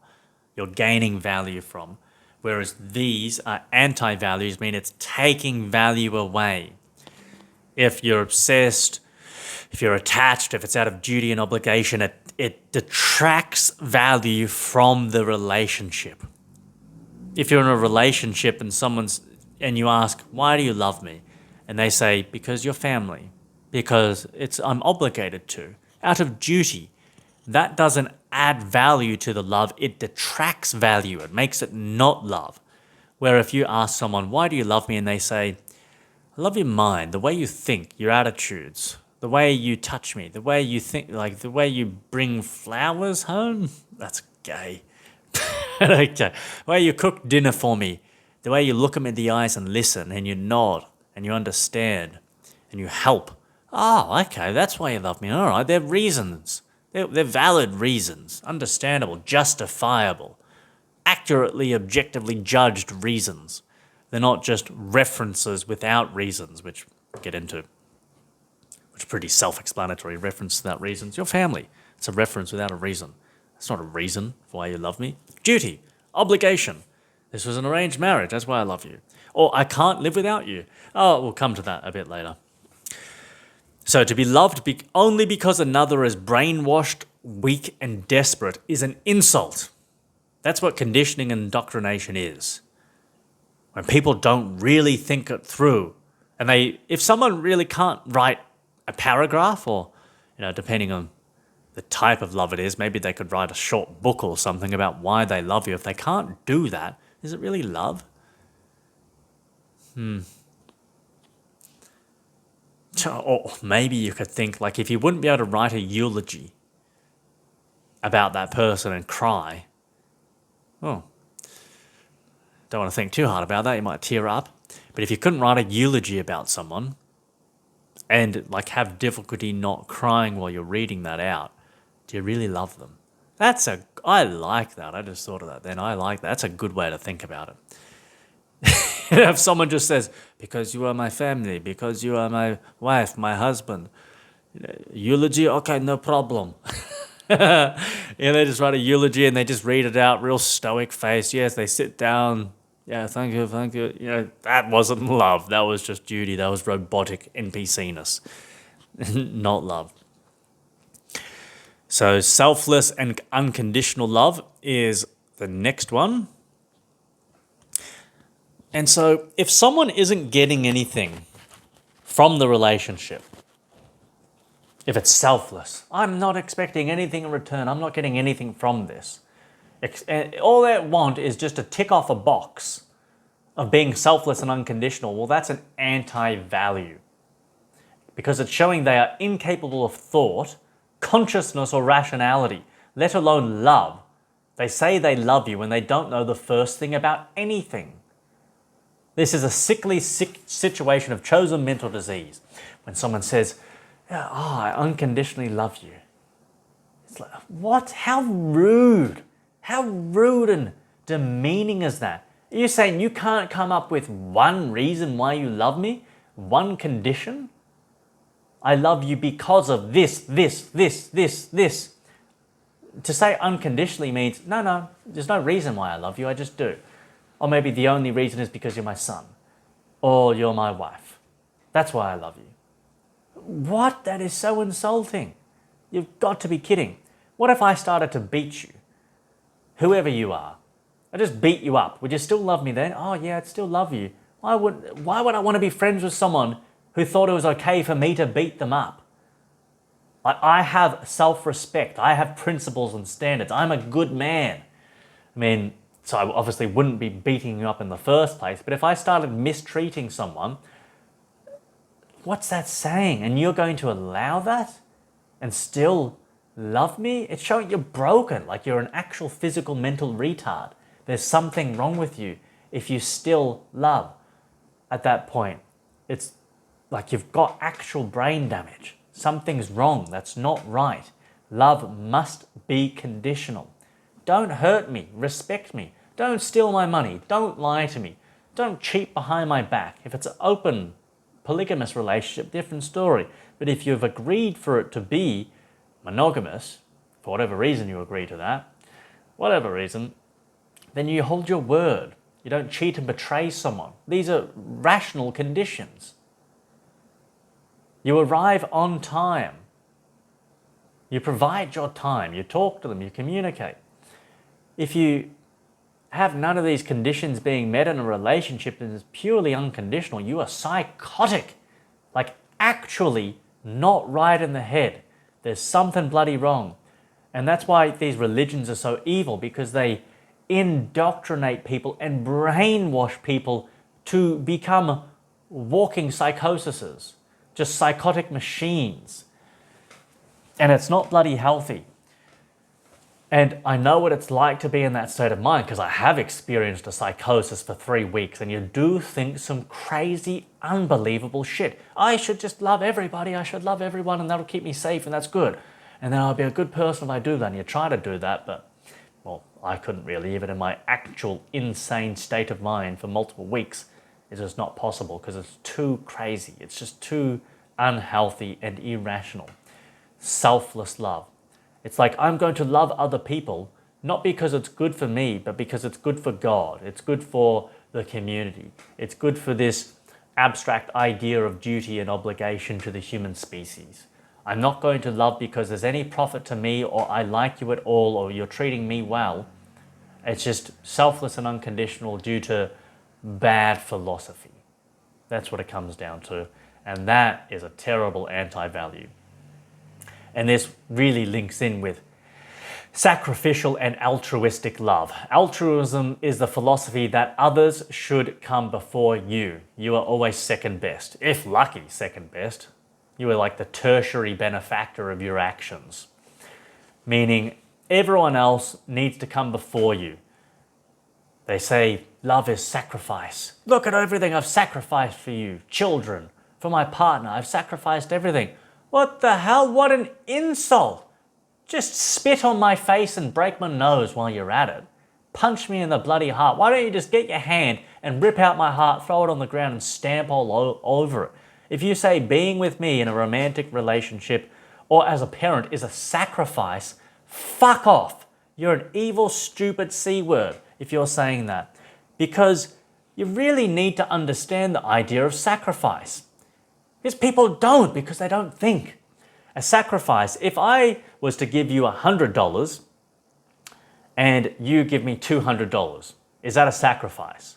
A: You're gaining value from. Whereas these are anti-values, mean it's taking value away. If you're obsessed, if you're attached, if it's out of duty and obligation, it detracts value from the relationship. If you're in a relationship and you ask, why do you love me? And they say, because you're family, because I'm obligated to, out of duty. That doesn't add value to the love, it detracts value, it makes it not love. Where if you ask someone, why do you love me? And they say, I love your mind, the way you think, your attitudes, the way you touch me, the way you think, like the way you bring flowers home, that's gay. Okay. The way you cook dinner for me, the way you look at me in the eyes and listen and you nod and you understand and you help. Oh, okay, that's why you love me. All right, they're reasons. They're valid reasons, understandable, justifiable, accurately, objectively judged reasons. They're not just references without reasons, which we'll get into, which is pretty self-explanatory. Reference without reasons. Your family, it's a reference without a reason. It's not a reason for why you love me. Duty, obligation. This was an arranged marriage, that's why I love you. Or I can't live without you. Oh, we'll come to that a bit later. So to be loved only because another is brainwashed, weak, and desperate is an insult. That's what conditioning and indoctrination is. When people don't really think it through, and if someone really can't write a paragraph, or depending on the type of love it is, maybe they could write a short book or something about why they love you. If they can't do that, is it really love? Or maybe you could think, like, if you wouldn't be able to write a eulogy about that person and cry, don't want to think too hard about that, you might tear up. But if you couldn't write a eulogy about someone and like have difficulty not crying while you're reading that out, do you really love them? I like that. I just thought of that then. I like that. That's a good way to think about it. If someone just says, because you are my family, because you are my wife, my husband, eulogy, okay, no problem. They just write a eulogy and they just read it out, real stoic face. Yes, they sit down. Yeah, thank you. That wasn't love. That was just duty. That was robotic NPC-ness. Not love. So selfless and unconditional love is the next one. And so if someone isn't getting anything from the relationship, if it's selfless, I'm not expecting anything in return, I'm not getting anything from this. All they want is just to tick off a box of being selfless and unconditional. Well, that's an anti-value because it's showing they are incapable of thought, consciousness, or rationality, let alone love. They say they love you when they don't know the first thing about anything. This is a sick situation of chosen mental disease. When someone says, I unconditionally love you. It's like, what? How rude. How rude and demeaning is that? Are you saying you can't come up with one reason why you love me? One condition? I love you because of this. To say unconditionally means, no, there's no reason why I love you, I just do. Or maybe the only reason is because you're my son. Or you're my wife. That's why I love you. What? That is so insulting. You've got to be kidding. What if I started to beat you? Whoever you are. I just beat you up. Would you still love me then? Oh yeah, I'd still love you. Why would I want to be friends with someone who thought it was okay for me to beat them up? I have self-respect. I have principles and standards. I'm a good man. I mean, so I obviously wouldn't be beating you up in the first place. But if I started mistreating someone, what's that saying? And you're going to allow that and still love me? It's showing you're broken, like you're an actual physical mental retard. There's something wrong with you if you still love at that point. It's like you've got actual brain damage. Something's wrong. That's not right. Love must be conditional. Don't hurt me. Respect me. Don't steal my money. Don't lie to me. Don't cheat behind my back. If it's an open, polygamous relationship, different story. But if you've agreed for it to be monogamous, for whatever reason you agree to that, whatever reason, then you hold your word. You don't cheat and betray someone. These are rational conditions. You arrive on time. You provide your time. You talk to them. You communicate. If you have none of these conditions being met in a relationship that is purely unconditional, you are psychotic. Like actually not right in the head. There's something bloody wrong. And that's why these religions are so evil, because they indoctrinate people and brainwash people to become walking psychoses, just psychotic machines. And it's not bloody healthy. And I know what it's like to be in that state of mind, because I have experienced a psychosis for 3 weeks, and you do think some crazy, unbelievable shit. I should just love everybody, I should love everyone, and that'll keep me safe, and that's good. And then I'll be a good person if I do that. And you try to do that, but, well, I couldn't really, even in my actual insane state of mind for multiple weeks. It's just not possible, because it's too crazy. It's just too unhealthy and irrational. Selfless love. It's like, I'm going to love other people, not because it's good for me, but because it's good for God. It's good for the community. It's good for this abstract idea of duty and obligation to the human species. I'm not going to love because there's any profit to me, or I like you at all, or you're treating me well. It's just selfless and unconditional due to bad philosophy. That's what it comes down to. And that is a terrible anti-value. And this really links in with sacrificial and altruistic love. Altruism is the philosophy that others should come before you. You are always second best, if lucky second best. You are like the tertiary benefactor of your actions. Meaning everyone else needs to come before you. They say love is sacrifice. Look at everything I've sacrificed for you. Children, for my partner, I've sacrificed everything. What the hell? What an insult. Just spit on my face and break my nose while you're at it. Punch me in the bloody heart. Why don't you just get your hand and rip out my heart, throw it on the ground and stamp all over it? If you say being with me in a romantic relationship or as a parent is a sacrifice, fuck off. You're an evil, stupid C word if you're saying that. Because you really need to understand the idea of sacrifice. Because people don't, because they don't think. A sacrifice, if I was to give you $100 and you give me $200, is that a sacrifice?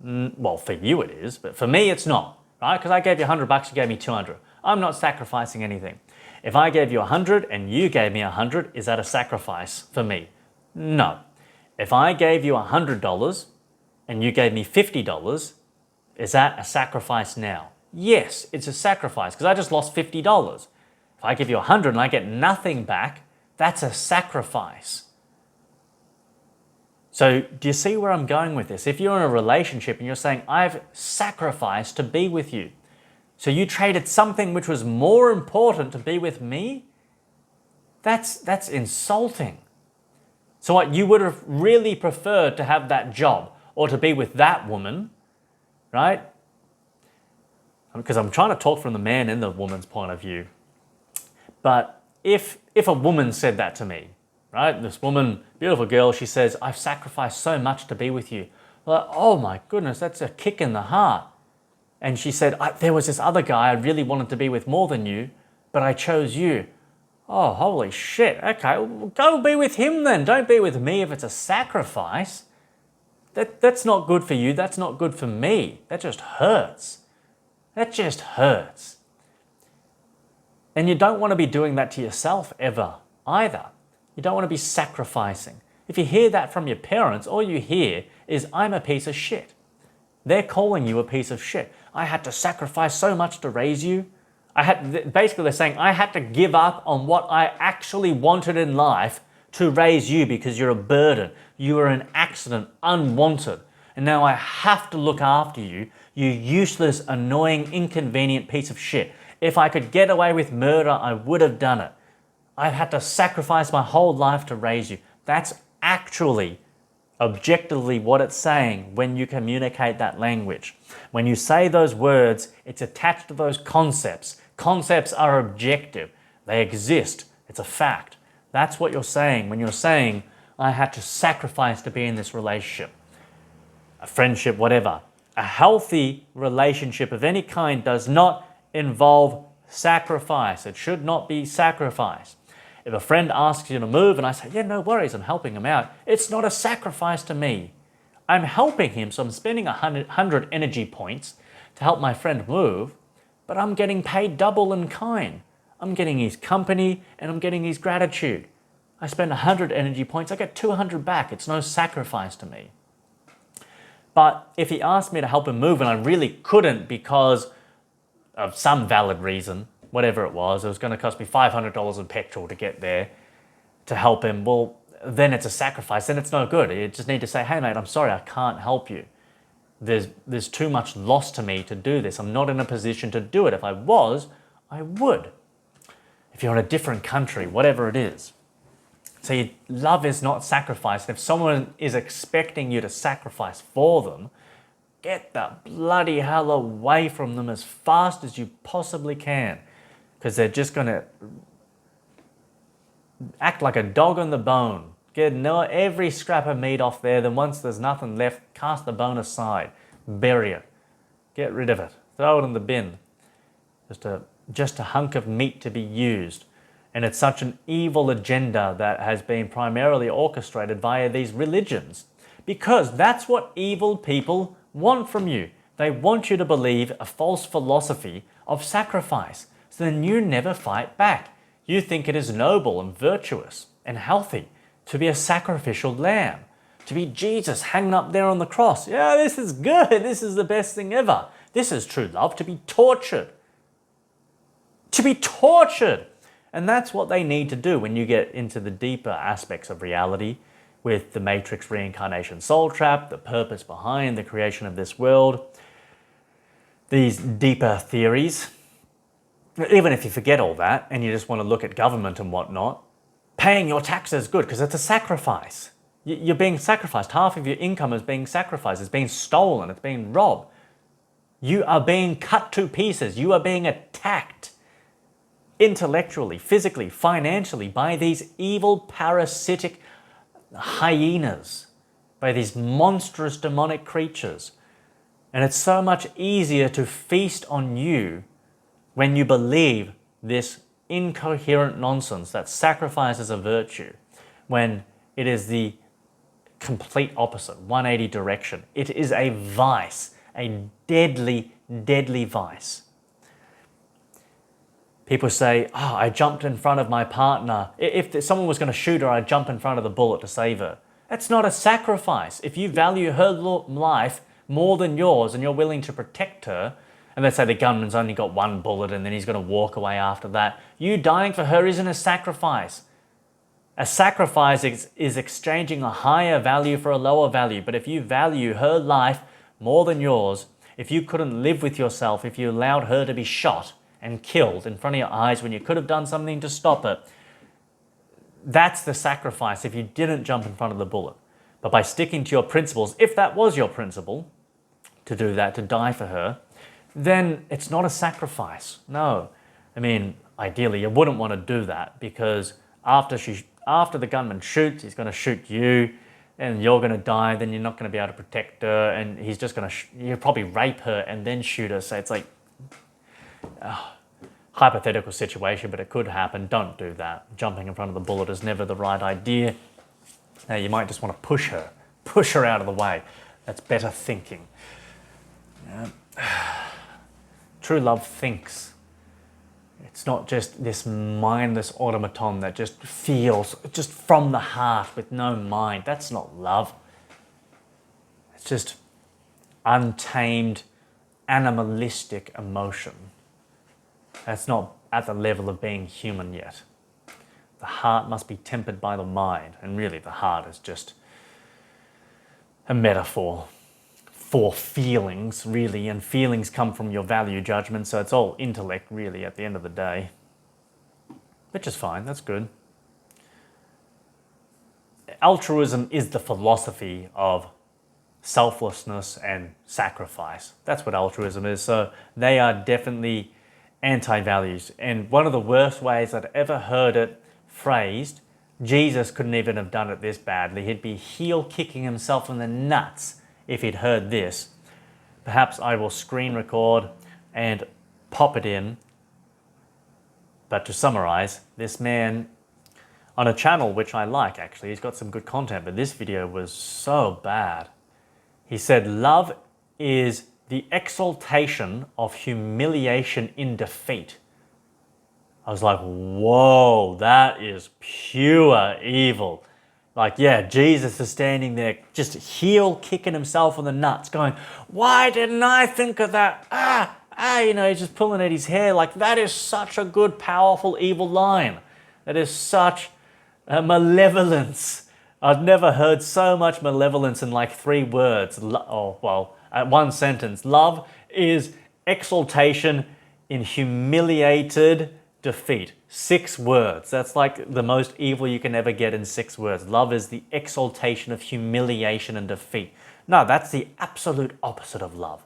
A: Well, for you it is, but for me it's not, right? Because I gave you $100, you gave me 200. I'm not sacrificing anything. If I gave you 100 and you gave me 100, is that a sacrifice for me? No. If I gave you $100 and you gave me $50, is that a sacrifice now? Yes, it's a sacrifice, because I just lost $50. If I give you 100 and I get nothing back, that's a sacrifice. So do you see where I'm going with this? If you're in a relationship and you're saying, I've sacrificed to be with you, so you traded something which was more important to be with me, That's insulting. So what, you would have really preferred to have that job or to be with that woman, right? Because I'm trying to talk from the man and the woman's point of view. But if a woman said that to me, right? This woman, beautiful girl, she says, I've sacrificed so much to be with you. Like, oh my goodness, that's a kick in the heart. And she said, there was this other guy I really wanted to be with more than you, but I chose you. Oh, holy shit. Okay, well, go be with him then. Don't be with me if it's a sacrifice. That's not good for you. That's not good for me. That just hurts. That just hurts. And you don't want to be doing that to yourself ever either. You don't want to be sacrificing. If you hear that from your parents, all you hear is, I'm a piece of shit. They're calling you a piece of shit. I had to sacrifice so much to raise you. Basically they're saying, I had to give up on what I actually wanted in life to raise you because you're a burden. You were an accident, unwanted. And now I have to look after you, you useless, annoying, inconvenient piece of shit. If I could get away with murder, I would have done it. I've had to sacrifice my whole life to raise you. That's actually, objectively, what it's saying when you communicate that language. When you say those words, it's attached to those concepts. Concepts are objective. They exist. It's a fact. That's what you're saying when you're saying, I had to sacrifice to be in this relationship. A friendship, whatever. A healthy relationship of any kind does not involve sacrifice. It should not be sacrifice. If a friend asks you to move and I say, yeah, no worries, I'm helping him out, it's not a sacrifice to me. I'm helping him, so I'm spending 100 energy points to help my friend move, but I'm getting paid double in kind. I'm getting his company and I'm getting his gratitude. I spend 100 energy points, I get 200 back. It's no sacrifice to me. But if he asked me to help him move and I really couldn't because of some valid reason, whatever it was going to cost me $500 in petrol to get there to help him, well, then it's a sacrifice, then it's no good. You just need to say, hey mate, I'm sorry, I can't help you. There's too much loss to me to do this. I'm not in a position to do it. If I was, I would. If you're in a different country, whatever it is. So love is not sacrifice. If someone is expecting you to sacrifice for them, get the bloody hell away from them as fast as you possibly can. Because they're just going to act like a dog on the bone. Get every scrap of meat off there, then once there's nothing left, cast the bone aside. Bury it. Get rid of it. Throw it in the bin. Just a hunk of meat to be used. And it's such an evil agenda that has been primarily orchestrated via these religions. Because that's what evil people want from you. They want you to believe a false philosophy of sacrifice. So then you never fight back. You think it is noble and virtuous and healthy to be a sacrificial lamb. To be Jesus hanging up there on the cross. Yeah, this is good. This is the best thing ever. This is true love. To be tortured. To be tortured. And that's what they need to do when you get into the deeper aspects of reality with the matrix, reincarnation, soul trap, the purpose behind the creation of this world, these deeper theories. Even if you forget all that and you just want to look at government and whatnot, paying your taxes is good because it's a sacrifice. You're being sacrificed. Half of your income is being sacrificed. It's being stolen. It's being robbed. You are being cut to pieces. You are being attacked intellectually, physically, financially by these evil parasitic hyenas, by these monstrous demonic creatures. And it's so much easier to feast on you when you believe this incoherent nonsense that sacrifice is a virtue, when it is the complete opposite, 180 direction. It is a vice, a deadly, deadly vice. People say, oh, I jumped in front of my partner. If someone was going to shoot her, I'd jump in front of the bullet to save her. That's not a sacrifice. If you value her life more than yours and you're willing to protect her, and let's say the gunman's only got one bullet and then he's going to walk away after that, you dying for her isn't a sacrifice. A sacrifice is exchanging a higher value for a lower value. But if you value her life more than yours, if you couldn't live with yourself, if you allowed her to be shot and killed in front of your eyes when you could have done something to stop it, That's the sacrifice if you didn't jump in front of the bullet. But by sticking to your principles, if that was your principle, to do that, to die for her, then it's not a sacrifice. No. I mean, ideally, you wouldn't want to do that because after the gunman shoots, he's going to shoot you and you're going to die, then you're not going to be able to protect her and he's just going to, you'll probably rape her and then shoot her. So it's like, hypothetical situation, but it could happen. Don't do that. Jumping in front of the bullet is never the right idea. You might just want to push her out of the way. That's better thinking. True love thinks. It's not just this mindless automaton that just feels just from the heart with no mind. That's not love. It's just untamed, animalistic emotion. That's not at the level of being human yet. The heart must be tempered by the mind, and really the heart is just a metaphor for feelings, really, and feelings come from your value judgment, so it's all intellect, really, at the end of the day. Which is fine, that's good. Altruism is the philosophy of selflessness and sacrifice. That's what altruism is, so they are definitely anti-values. And one of the worst ways I'd ever heard it phrased, Jesus couldn't even have done it this badly. He'd be heel kicking himself in the nuts if he'd heard this. Perhaps I will screen record and pop it in. But to summarize, this man on a channel which I like, actually, he's got some good content, but this video was so bad. He said, love is the exaltation of humiliation in defeat. I was like, whoa, that is pure evil. Like, yeah, Jesus is standing there just heel kicking himself in the nuts going, why didn't I think of that? He's just pulling at his hair. Like, that is such a good, powerful, evil line. That is such a malevolence. I've never heard so much malevolence in like 3 words. One sentence. Love is exaltation in humiliated defeat. 6 words. That's like the most evil you can ever get in 6 words. Love is the exaltation of humiliation and defeat. No, that's the absolute opposite of love.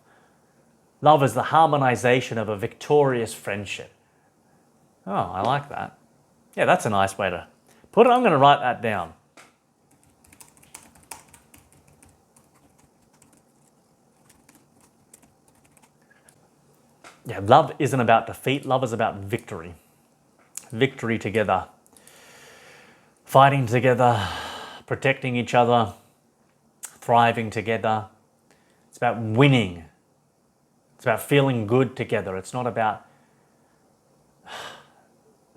A: Love is the harmonization of a victorious friendship. Oh, I like that. Yeah, that's a nice way to put it. I'm going to write that down. Yeah, love isn't about defeat. Love is about victory. Victory together. Fighting together. Protecting each other. Thriving together. It's about winning. It's about feeling good together. It's not about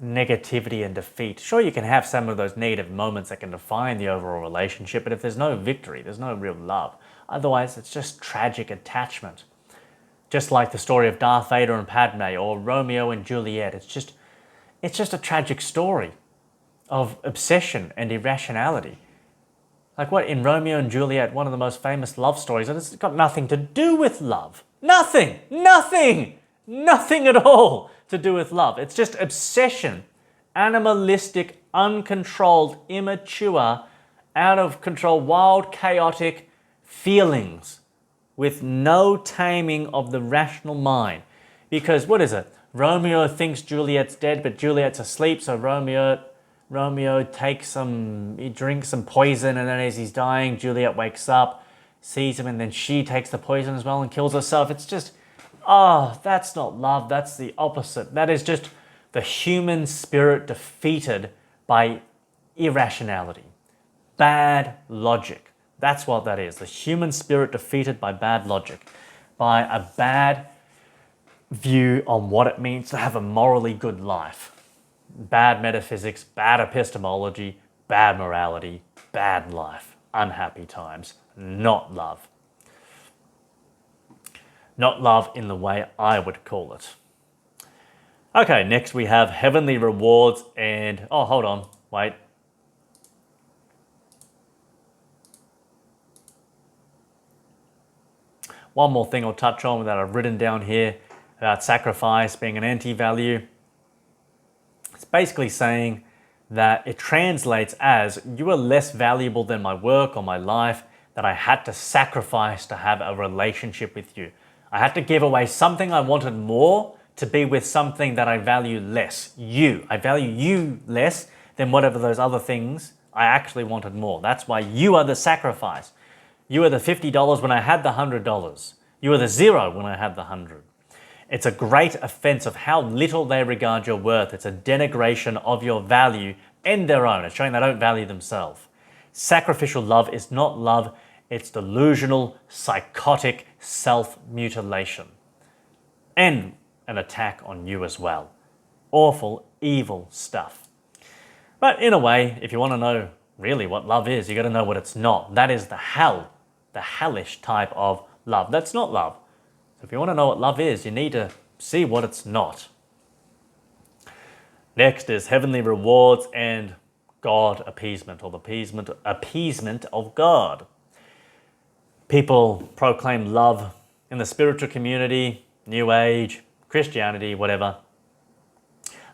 A: negativity and defeat. Sure, you can have some of those negative moments that can define the overall relationship, but if there's no victory, there's no real love. Otherwise, it's just tragic attachment. Just like the story of Darth Vader and Padme or Romeo and Juliet. It's just a tragic story of obsession and irrationality. Like what in Romeo and Juliet, one of the most famous love stories, and it's got nothing to do with love. Nothing at all to do with love. It's just obsession, animalistic, uncontrolled, immature, out of control, wild, chaotic feelings with no taming of the rational mind. Because what is it? Romeo thinks Juliet's dead, but Juliet's asleep, so Romeo he drinks some poison, and then as he's dying, Juliet wakes up, sees him, and then she takes the poison as well and kills herself. It's just, that's not love, that's the opposite. That is just the human spirit defeated by irrationality, bad logic. That's what that is, the human spirit defeated by bad logic, by a bad view on what it means to have a morally good life. Bad metaphysics, bad epistemology, bad morality, bad life, unhappy times, not love. Not love in the way I would call it. Okay, next we have heavenly rewards and, hold on, wait. One more thing I'll touch on that I've written down here about sacrifice being an anti-value. It's basically saying that it translates as, you are less valuable than my work or my life, that I had to sacrifice to have a relationship with you. I had to give away something I wanted more to be with something that I value less. You. I value you less than whatever those other things I actually wanted more. That's why you are the sacrifice. You are the $50 when I had the $100. You are the zero when I had the 100. It's a great offense of how little they regard your worth. It's a denigration of your value and their own. It's showing they don't value themselves. Sacrificial love is not love. It's delusional, psychotic self-mutilation. And an attack on you as well. Awful, evil stuff. But in a way, if you want to know really what love is, you got to know what it's not. That is the hellish type of love. That's not love. So if you want to know what love is, you need to see what it's not. Next is heavenly rewards and God appeasement, or the appeasement of God. People proclaim love in the spiritual community, New Age, Christianity, whatever.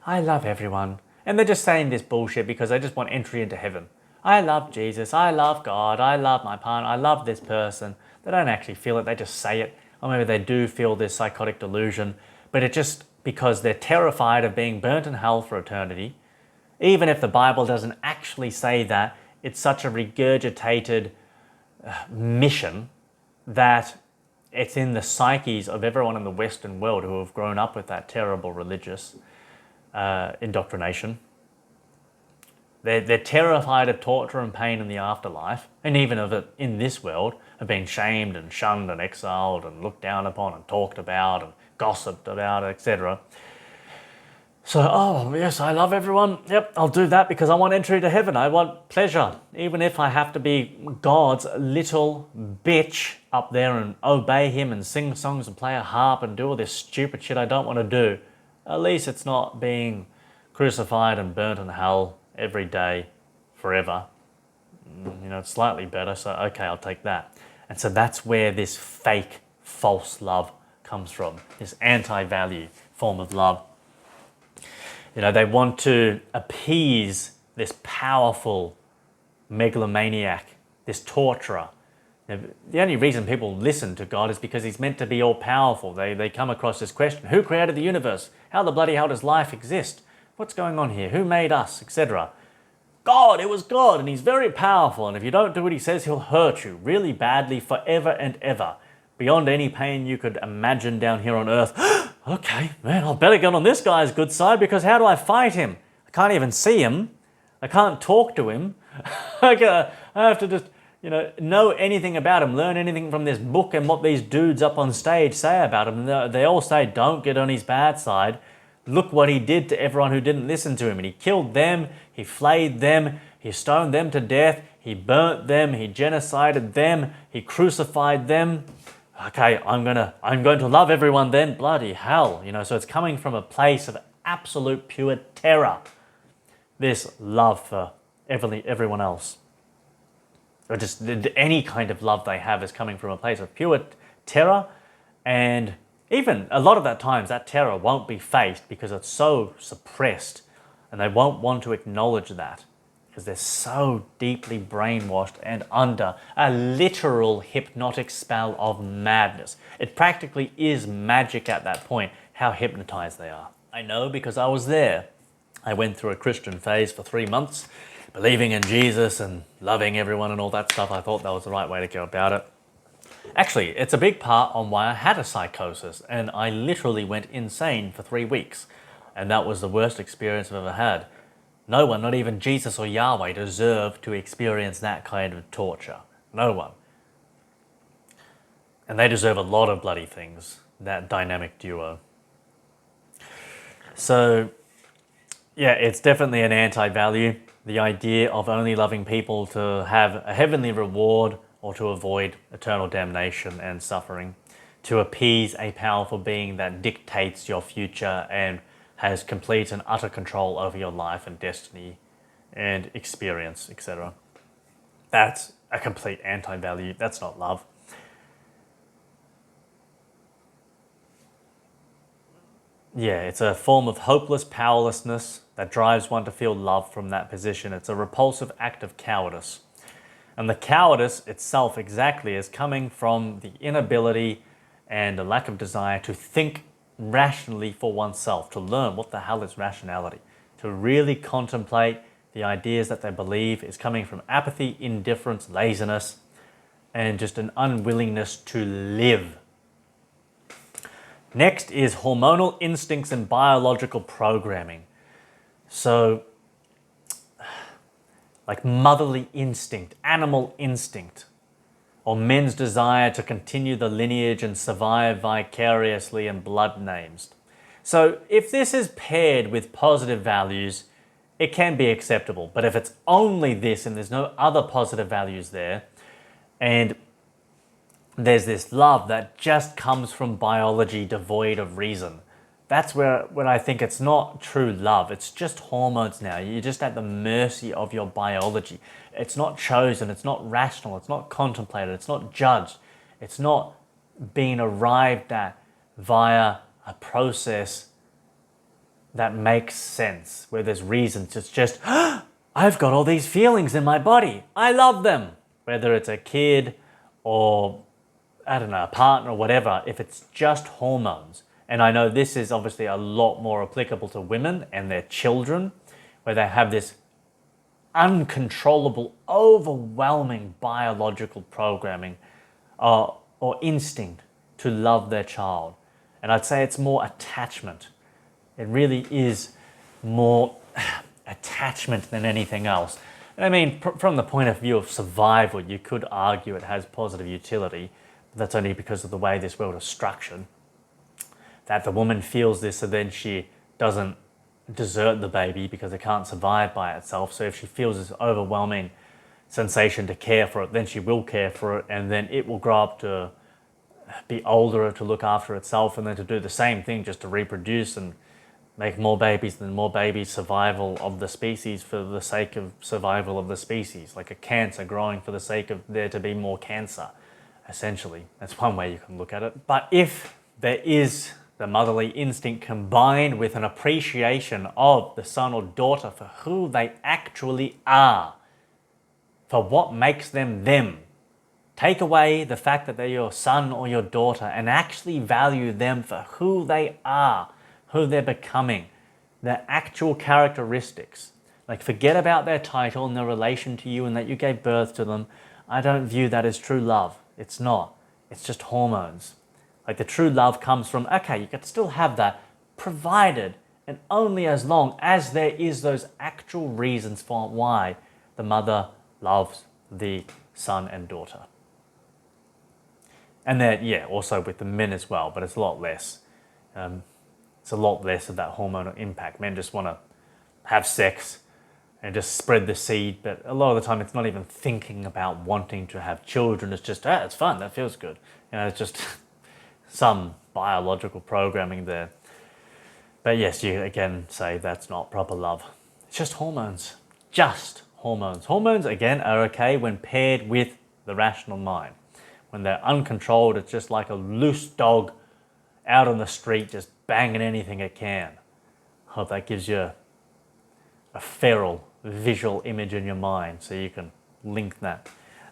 A: I love everyone. And they're just saying this bullshit because they just want entry into heaven. I love Jesus, I love God, I love my partner, I love this person. They don't actually feel it, they just say it. Or maybe they do feel this psychotic delusion, but it's just because they're terrified of being burnt in hell for eternity. Even if the Bible doesn't actually say that, it's such a regurgitated mission that it's in the psyches of everyone in the Western world who have grown up with that terrible religious indoctrination. They're terrified of torture and pain in the afterlife, and even of it in this world, of being shamed and shunned and exiled and looked down upon and talked about and gossiped about, etc. So, oh yes, I love everyone. Yep, I'll do that because I want entry to heaven. I want pleasure, even if I have to be God's little bitch up there and obey him and sing songs and play a harp and do all this stupid shit I don't want to do. At least it's not being crucified and burnt in hell every day forever. You know, it's slightly better, so okay, I'll take that. And so that's where this fake, false love comes from, this anti-value form of love. You know, they want to appease this powerful megalomaniac, this torturer. The only reason people listen to God is because he's meant to be all-powerful. They come across this question, who created the universe? How the bloody hell does life exist? What's going on here? Who made us? Etc. God, it was God, and he's very powerful, and if you don't do what he says, he'll hurt you really badly forever and ever, beyond any pain you could imagine down here on earth. Okay, man, I'll better get on this guy's good side, because how do I fight him? I can't even see him. I can't talk to him. I have to just, know anything about him, learn anything from this book and what these dudes up on stage say about him. They all say, don't get on his bad side. Look what he did to everyone who didn't listen to him. And he killed them, he flayed them, he stoned them to death, he burnt them, he genocided them, he crucified them. Okay, I'm going to love everyone then. Bloody hell. So it's coming from a place of absolute pure terror. This love for everyone else. Or just any kind of love they have is coming from a place of pure terror. And even a lot of that times, that terror won't be faced because it's so suppressed. And they won't want to acknowledge that because they're so deeply brainwashed and under a literal hypnotic spell of madness. It practically is magic at that point, how hypnotized they are. I know because I was there. I went through a Christian phase for 3 months, believing in Jesus and loving everyone and all that stuff. I thought that was the right way to go about it. Actually, it's a big part on why I had a psychosis, and I literally went insane for 3 weeks. And that was the worst experience I've ever had. No one, not even Jesus or Yahweh, deserved to experience that kind of torture. No one. And they deserve a lot of bloody things, that dynamic duo. So, yeah, it's definitely an anti-value. The idea of only loving people to have a heavenly reward or to avoid eternal damnation and suffering, to appease a powerful being that dictates your future and has complete and utter control over your life and destiny and experience, etc. That's a complete anti-value. That's not love. Yeah, it's a form of hopeless powerlessness that drives one to feel love from that position. It's a repulsive act of cowardice. And the cowardice itself exactly is coming from the inability and a lack of desire to think rationally for oneself, to learn what the hell is rationality, to really contemplate the ideas that they believe is coming from apathy, indifference, laziness, and just an unwillingness to live. Next is hormonal instincts and biological programming. So, like motherly instinct, animal instinct, or men's desire to continue the lineage and survive vicariously in blood names. So if this is paired with positive values, it can be acceptable. But if it's only this and there's no other positive values there, and there's this love that just comes from biology devoid of reason, that's where I think it's not true love. It's just hormones now. You're just at the mercy of your biology. It's not chosen. It's not rational. It's not contemplated. It's not judged. It's not being arrived at via a process that makes sense, where there's reasons. It's just, I've got all these feelings in my body. I love them. Whether it's a kid or, I don't know, a partner or whatever, if it's just hormones. And I know this is obviously a lot more applicable to women and their children, where they have this uncontrollable, overwhelming biological programming or instinct to love their child. And I'd say it's more attachment. It really is more attachment than anything else. And I mean, from the point of view of survival, you could argue it has positive utility, but that's only because of the way this world is structured. That the woman feels this, so then she doesn't desert the baby because it can't survive by itself. So if she feels this overwhelming sensation to care for it, then she will care for it, and then it will grow up to be older, to look after itself, and then to do the same thing, just to reproduce and make more babies, and more babies, survival of the species for the sake of survival of the species, like a cancer growing for the sake of there to be more cancer, essentially. That's one way you can look at it. But if there is the motherly instinct combined with an appreciation of the son or daughter for who they actually are, for what makes them them. Take away the fact that they're your son or your daughter and actually value them for who they are, who they're becoming, their actual characteristics. Like, forget about their title and their relation to you and that you gave birth to them. I don't view that as true love. It's not. It's just hormones. Like, the true love comes from, okay, you can still have that, provided and only as long as there is those actual reasons for why the mother loves the son and daughter. And then, yeah, also with the men as well, but it's a lot less. It's a lot less of that hormonal impact. Men just want to have sex and just spread the seed, but a lot of the time it's not even thinking about wanting to have children. It's just, it's fun, that feels good. You know, it's just some biological programming there. But yes, you again say that's not proper love. It's just hormones. Just hormones. Hormones, again, are okay when paired with the rational mind. When they're uncontrolled, it's just like a loose dog out on the street just banging anything it can. Hope that gives you a feral visual image in your mind so you can link that.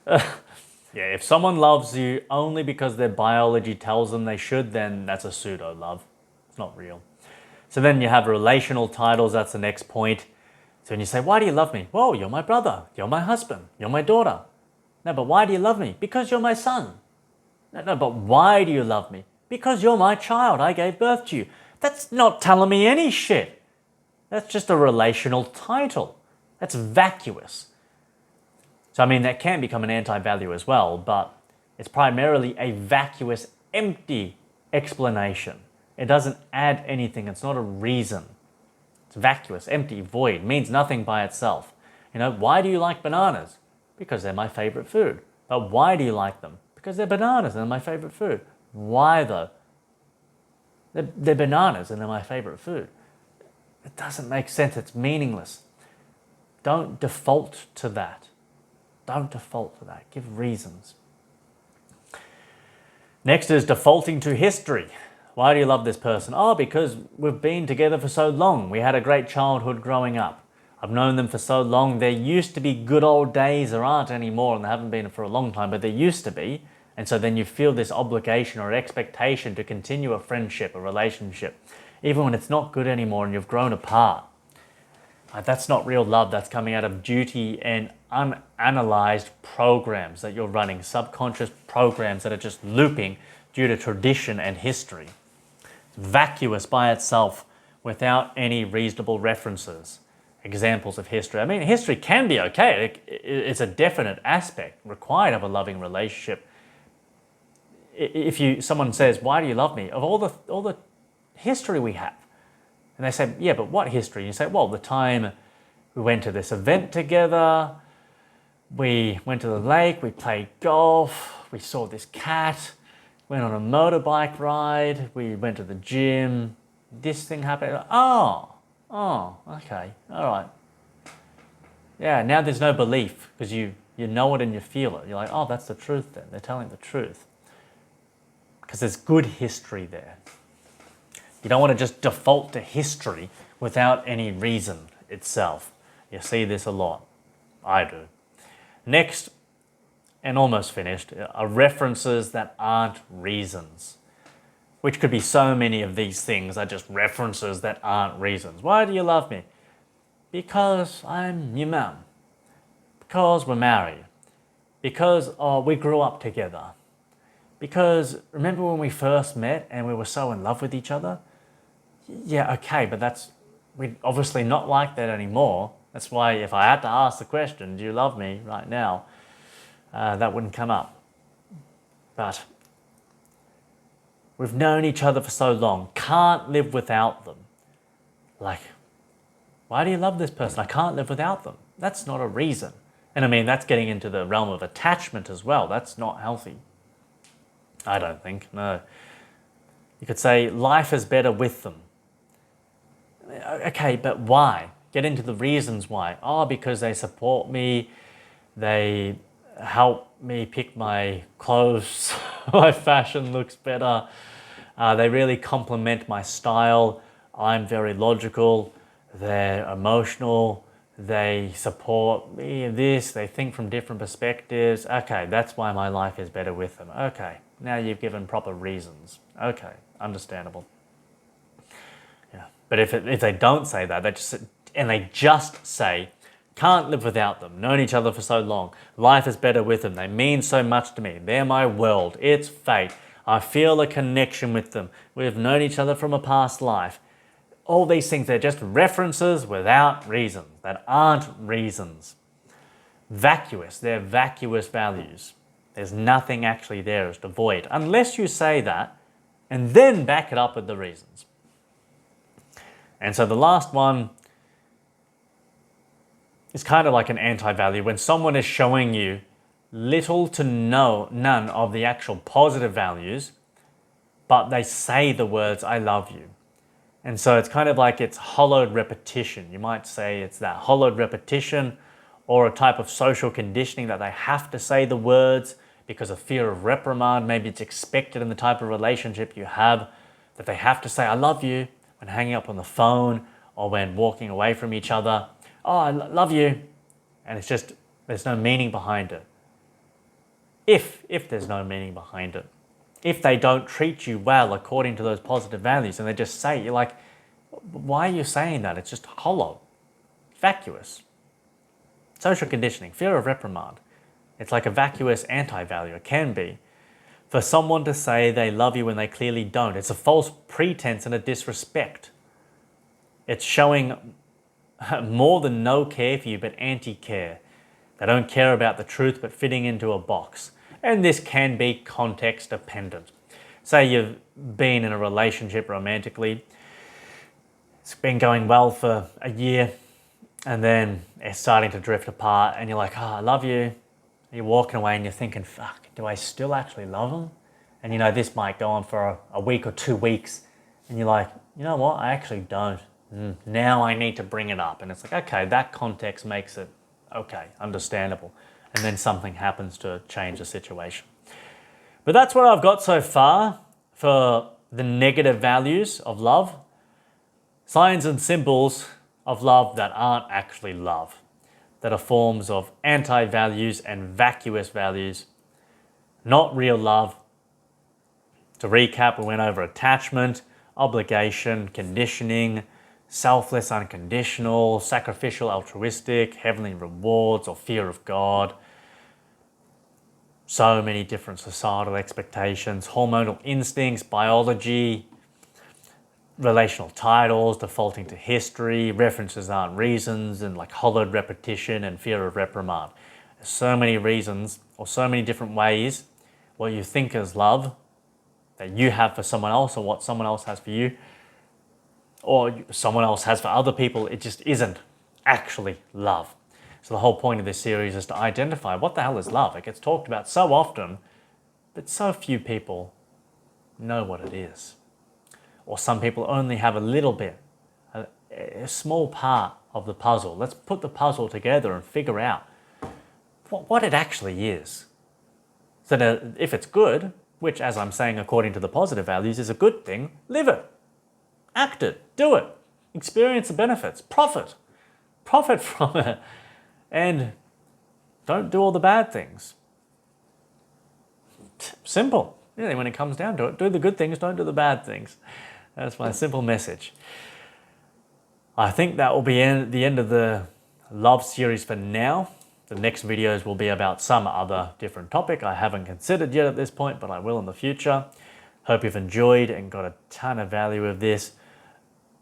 A: Yeah, if someone loves you only because their biology tells them they should, then that's a pseudo love. It's not real. So then you have relational titles. That's the next point. So when you say, why do you love me? Well, you're my brother. You're my husband. You're my daughter. No, but why do you love me? Because you're my son. No, but why do you love me? Because you're my child. I gave birth to you. That's not telling me any shit. That's just a relational title. That's vacuous. So, I mean, that can become an anti-value as well, but it's primarily a vacuous, empty explanation. It doesn't add anything. It's not a reason. It's vacuous, empty, void, means nothing by itself. You know, why do you like bananas? Because they're my favorite food. But why do you like them? Because they're bananas and they're my favorite food. Why though? They're bananas and they're my favorite food. It doesn't make sense. It's meaningless. Don't default to that. Don't default to that. Give reasons. Next is defaulting to history. Why do you love this person? Oh, because we've been together for so long. We had a great childhood growing up. I've known them for so long. There used to be good old days. There aren't anymore, and they haven't been for a long time, but there used to be. And so then you feel this obligation or expectation to continue a friendship, a relationship, even when it's not good anymore and you've grown apart. That's not real love. That's coming out of duty and unanalyzed programs that you're running, subconscious programs that are just looping due to tradition and history. It's vacuous by itself without any reasonable references, examples of history. I mean, history can be okay. It's a definite aspect required of a loving relationship. If someone says, why do you love me? Of all the history we have. And they say, yeah, but what history? And you say, well, the time we went to this event together, we went to the lake, we played golf, we saw this cat, went on a motorbike ride, we went to the gym, this thing happened. Oh, okay, all right. Yeah, now there's no belief because you know it and you feel it. You're like, oh, that's the truth then. They're telling the truth. Because there's good history there. You don't want to just default to history without any reason itself. You see this a lot. I do. Next, and almost finished, are references that aren't reasons, which could be so many of these things are just references that aren't reasons. Why do you love me? Because I'm your mum. Because we're married. Because we grew up together. Because remember when we first met and we were so in love with each other? Yeah, okay, but we're obviously not like that anymore. That's why if I had to ask the question, do you love me right now? That wouldn't come up. But we've known each other for so long, can't live without them. Like, why do you love this person? I can't live without them. That's not a reason. And I mean, that's getting into the realm of attachment as well. That's not healthy. I don't think, no. You could say life is better with them. Okay, but why? Get into the reasons why. Oh, because they support me, they help me pick my clothes, my fashion looks better, they really complement my style, I'm very logical, they're emotional, they support me in this, they think from different perspectives. Okay, that's why my life is better with them. Okay, now you've given proper reasons. Okay, understandable. Yeah, but if they don't say that, they just say, can't live without them, known each other for so long, life is better with them, they mean so much to me, they're my world, it's fate, I feel a connection with them, we've known each other from a past life. All these things, they're just references without reasons, that aren't reasons. Vacuous, they're vacuous values. There's nothing actually there, it's devoid, unless you say that and then back it up with the reasons. And so the last one is kind of like an anti-value. When someone is showing you little to none of the actual positive values, but they say the words, I love you. And so it's kind of like it's hollowed repetition. You might say it's that hollowed repetition or a type of social conditioning that they have to say the words because of fear of reprimand. Maybe it's expected in the type of relationship you have that they have to say, I love you when hanging up on the phone or when walking away from each other. Oh, I love you. And it's just, there's no meaning behind it. If there's no meaning behind it. If they don't treat you well according to those positive values and they just say, you're like, why are you saying that? It's just hollow, vacuous. Social conditioning, fear of reprimand. It's like a vacuous anti-value, it can be. For someone to say they love you when they clearly don't, it's a false pretense and a disrespect. It's showing more than no care for you, but anti-care. They don't care about the truth, but fitting into a box. And this can be context dependent. Say you've been in a relationship romantically, it's been going well for a year, and then it's starting to drift apart, and you're like, oh, I love you. You're walking away and you're thinking, fuck, do I still actually love him? And you know, this might go on for a week or 2 weeks, and you're like, you know what, I actually don't. Now I need to bring it up. And it's like, okay, that context makes it okay, understandable. And then something happens to change the situation. But that's what I've got so far for the negative values of love, signs and symbols of love that aren't actually love, that are forms of anti-values and vacuous values, not real love. To recap, we went over attachment, obligation, conditioning, selfless, unconditional, sacrificial, altruistic, heavenly rewards, or fear of God. So many different societal expectations, hormonal instincts, biology, relational titles, defaulting to history, references aren't reasons, and like hollowed repetition and fear of reprimand. There's so many reasons, or so many different ways what you think is love that you have for someone else, or what someone else has for you, or someone else has for other people. It just isn't actually love. So the whole point of this series is to identify what the hell is love. It gets talked about so often, but so few people know what it is. Or some people only have a little bit, a small part of the puzzle. Let's put the puzzle together and figure out what it actually is. So that if it's good, which, as I'm saying, according to the positive values, is a good thing, live it, act it, do it, experience the benefits, profit from it, and don't do all the bad things. Simple. Really, when it comes down to it, do the good things, don't do the bad things. That's my simple message. I think that will be the end of the love series for now. The next videos will be about some other different topic I haven't considered yet at this point, but I will in the future. Hope you've enjoyed and got a ton of value of this.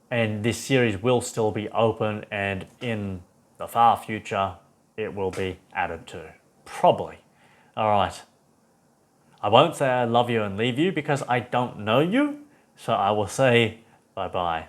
A: And this series will still be open, and in the far future, it will be added to. Probably. All right. I won't say I love you and leave you because I don't know you. So I will say bye-bye.